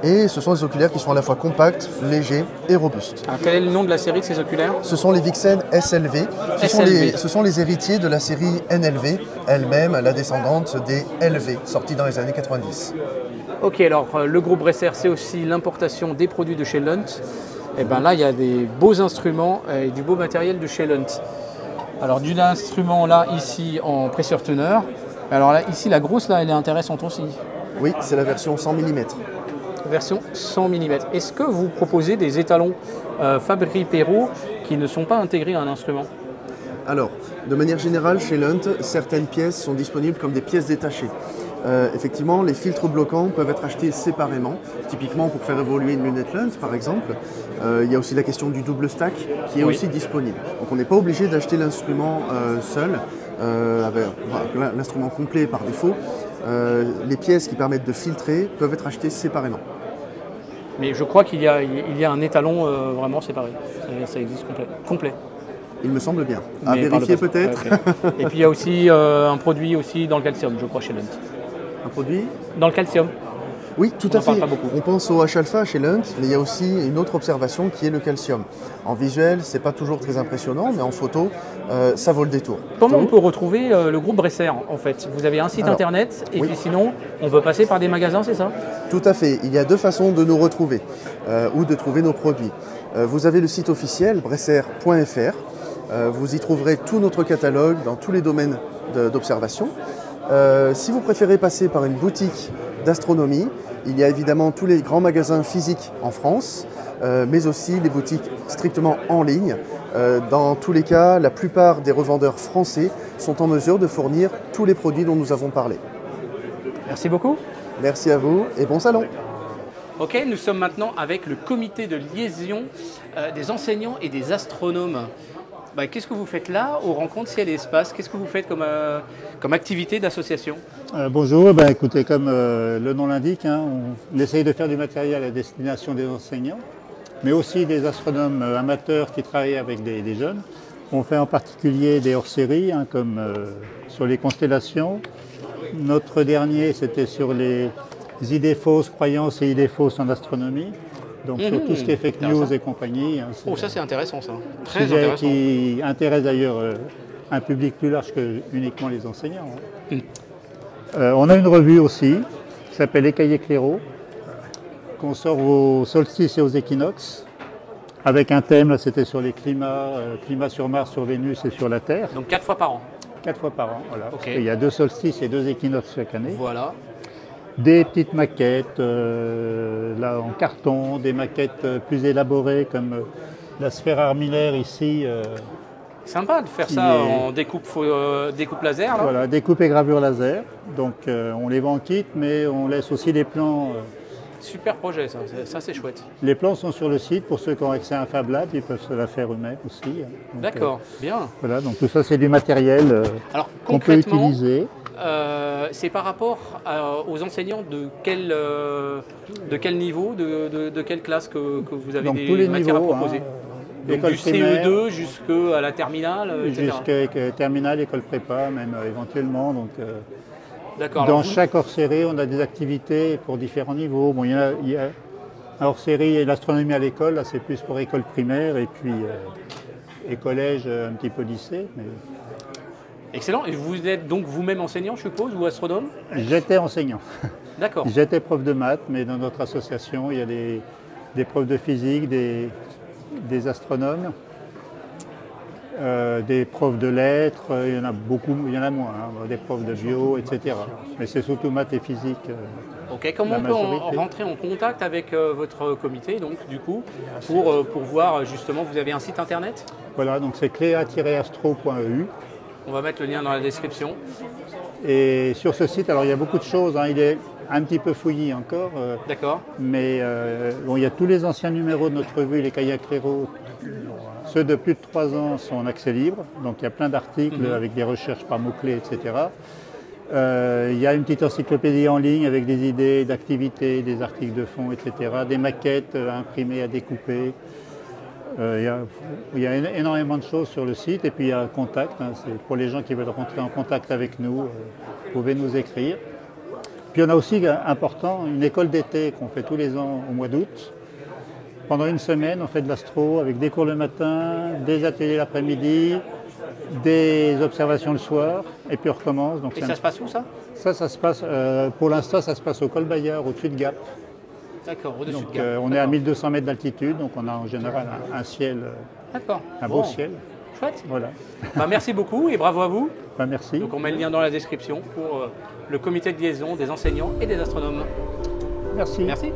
Et ce sont des oculaires qui sont à la fois compacts, légers et robustes. Alors, quel est le nom de la série de ces oculaires? Ce sont les Vixen SLV. Ce sont les héritiers de la série NLV, elle-même la descendante des LV, sortis dans les années 90. Ok, alors le groupe Bresser, c'est aussi l'importation des produits de chez Lunt. Et bien là, il y a des beaux instruments et du beau matériel de chez Lunt. Alors d'un instrument là, ici en pressure teneur. Alors là, ici, la grosse, là, elle est intéressante aussi. Oui, c'est la version 100 mm. Version 100 mm. Est-ce que vous proposez des étalons Fabry-Perot qui ne sont pas intégrés à un instrument? Alors, de manière générale, chez Lunt, certaines pièces sont disponibles comme des pièces détachées. Effectivement, les filtres bloquants peuvent être achetés séparément, typiquement pour faire évoluer une lunette Lunt, par exemple. Il y a aussi la question du double stack qui est aussi disponible. Donc on n'est pas obligé d'acheter l'instrument seul, avec l'instrument complet par défaut. Les pièces qui permettent de filtrer peuvent être achetées séparément. Mais je crois qu'il y a un étalon vraiment séparé. Ça existe complet. Il me semble bien. À vérifier peut-être. Okay. Et puis il y a aussi un produit aussi dans le calcium, je crois, chez Lunt. Un produit? Dans le calcium. Oui, tout à fait. On pense au H-alpha chez Lunt, mais il y a aussi une autre observation qui est le calcium. En visuel, c'est pas toujours très impressionnant, mais en photo, ça vaut le détour. Comment on peut retrouver le groupe Bresser en fait? Vous avez un site internet et puis sinon, on peut passer par des magasins, c'est ça? Tout à fait. Il y a 2 façons de nous retrouver ou de trouver nos produits. Vous avez le site officiel bresser.fr. Vous y trouverez tout notre catalogue dans tous les domaines d'observation. Si vous préférez passer par une boutique d'astronomie, il y a évidemment tous les grands magasins physiques en France, mais aussi les boutiques strictement en ligne. Dans tous les cas, la plupart des revendeurs français sont en mesure de fournir tous les produits dont nous avons parlé. Merci beaucoup. Merci à vous et bon salon. Ok, nous sommes maintenant avec le comité de liaison des enseignants et des astronomes. Qu'est-ce que vous faites là aux rencontres Ciel et Espace? Qu'est-ce que vous faites comme activité d'association? Bonjour, écoutez, comme le nom l'indique, on essaye de faire du matériel à destination des enseignants, mais aussi des astronomes amateurs qui travaillent avec des jeunes. On fait en particulier des hors-séries, hein, comme sur les constellations. Notre dernier, c'était sur les idées fausses, croyances et idées fausses en astronomie. Donc sur tout ce qui est fake news et compagnie. Hein, oh, ça c'est intéressant ça. Très sujet intéressant. Qui intéresse d'ailleurs un public plus large que uniquement les enseignants. Hein. On a une revue aussi, qui s'appelle Les Cahiers Clairaut, qu'on sort aux solstices et aux équinoxes, avec un thème, là c'était sur les climats, climat sur Mars, sur Vénus et sur la Terre. Donc 4 fois par an. 4 fois par an, voilà. Okay. Il y a 2 solstices et 2 équinoxes chaque année. Voilà. Des petites maquettes là, en carton, des maquettes plus élaborées comme la sphère armillaire ici. Sympa de faire ça en découpe laser. Là. Voilà, découpe et gravure laser. Donc on les vend en kit, mais on laisse aussi les plans. Super projet, ça c'est chouette. Les plans sont sur le site, pour ceux qui ont accès à un Fab Lab, ils peuvent se la faire eux-mêmes aussi. D'accord, bien. Voilà, donc tout ça c'est du matériel qu'on peut utiliser. C'est par rapport aux enseignants de quel niveau, de quelle classe que vous avez donc, des tous les matières niveaux, à proposer hein, donc, du CE2 jusqu'à la terminale, etc. Jusqu'à terminale, école prépa, même éventuellement. Donc, d'accord. Dans chaque hors-série, on a des activités pour différents niveaux. Bon, il y a un hors-série et l'astronomie à l'école, là c'est plus pour école primaire et puis et collège, un petit peu lycée. Mais... Excellent. Et vous êtes donc vous-même enseignant, je suppose, ou astronome? J'étais enseignant. D'accord. J'étais prof de maths, mais dans notre association, il y a des profs de physique, des astronomes, des profs de lettres, il y en a beaucoup, il y en a moins, hein, des profs de bio, etc. Mais c'est surtout maths et physique. Ok, comment on peut rentrer en contact avec votre comité, donc, du coup, pour voir justement, vous avez un site internet? Voilà, donc c'est cléa-astro.eu. On va mettre le lien dans la description. Et sur ce site, alors il y a beaucoup de choses, hein, il est un petit peu fouillis encore. D'accord. Mais bon, il y a tous les anciens numéros de notre revue, les Cahiers Clairaut. Ceux de plus de 3 ans sont en accès libre, donc il y a plein d'articles avec des recherches par mots-clés, etc. Il y a une petite encyclopédie en ligne avec des idées d'activités, des articles de fond, etc. Des maquettes à imprimer, à découper. Il y a énormément de choses sur le site et puis il y a un contact. Hein, c'est pour les gens qui veulent rentrer en contact avec nous, vous pouvez nous écrire. Puis on a aussi, important, une école d'été qu'on fait tous les ans au mois d'août. Pendant une semaine, on fait de l'astro avec des cours le matin, des ateliers l'après-midi, des observations le soir, et puis on recommence. Donc et ça se passe où ça? Ça se passe, pour l'instant, ça se passe au col Bayard, au-dessus de Gap. D'accord, au-dessus de Gap. On est à 1200 mètres d'altitude, donc on a en général un ciel, un beau ciel. Chouette. Voilà. Bah, merci beaucoup et bravo à vous. Bah, merci. Donc on met le lien dans la description pour le comité de liaison des enseignants et des astronomes. Merci. Merci.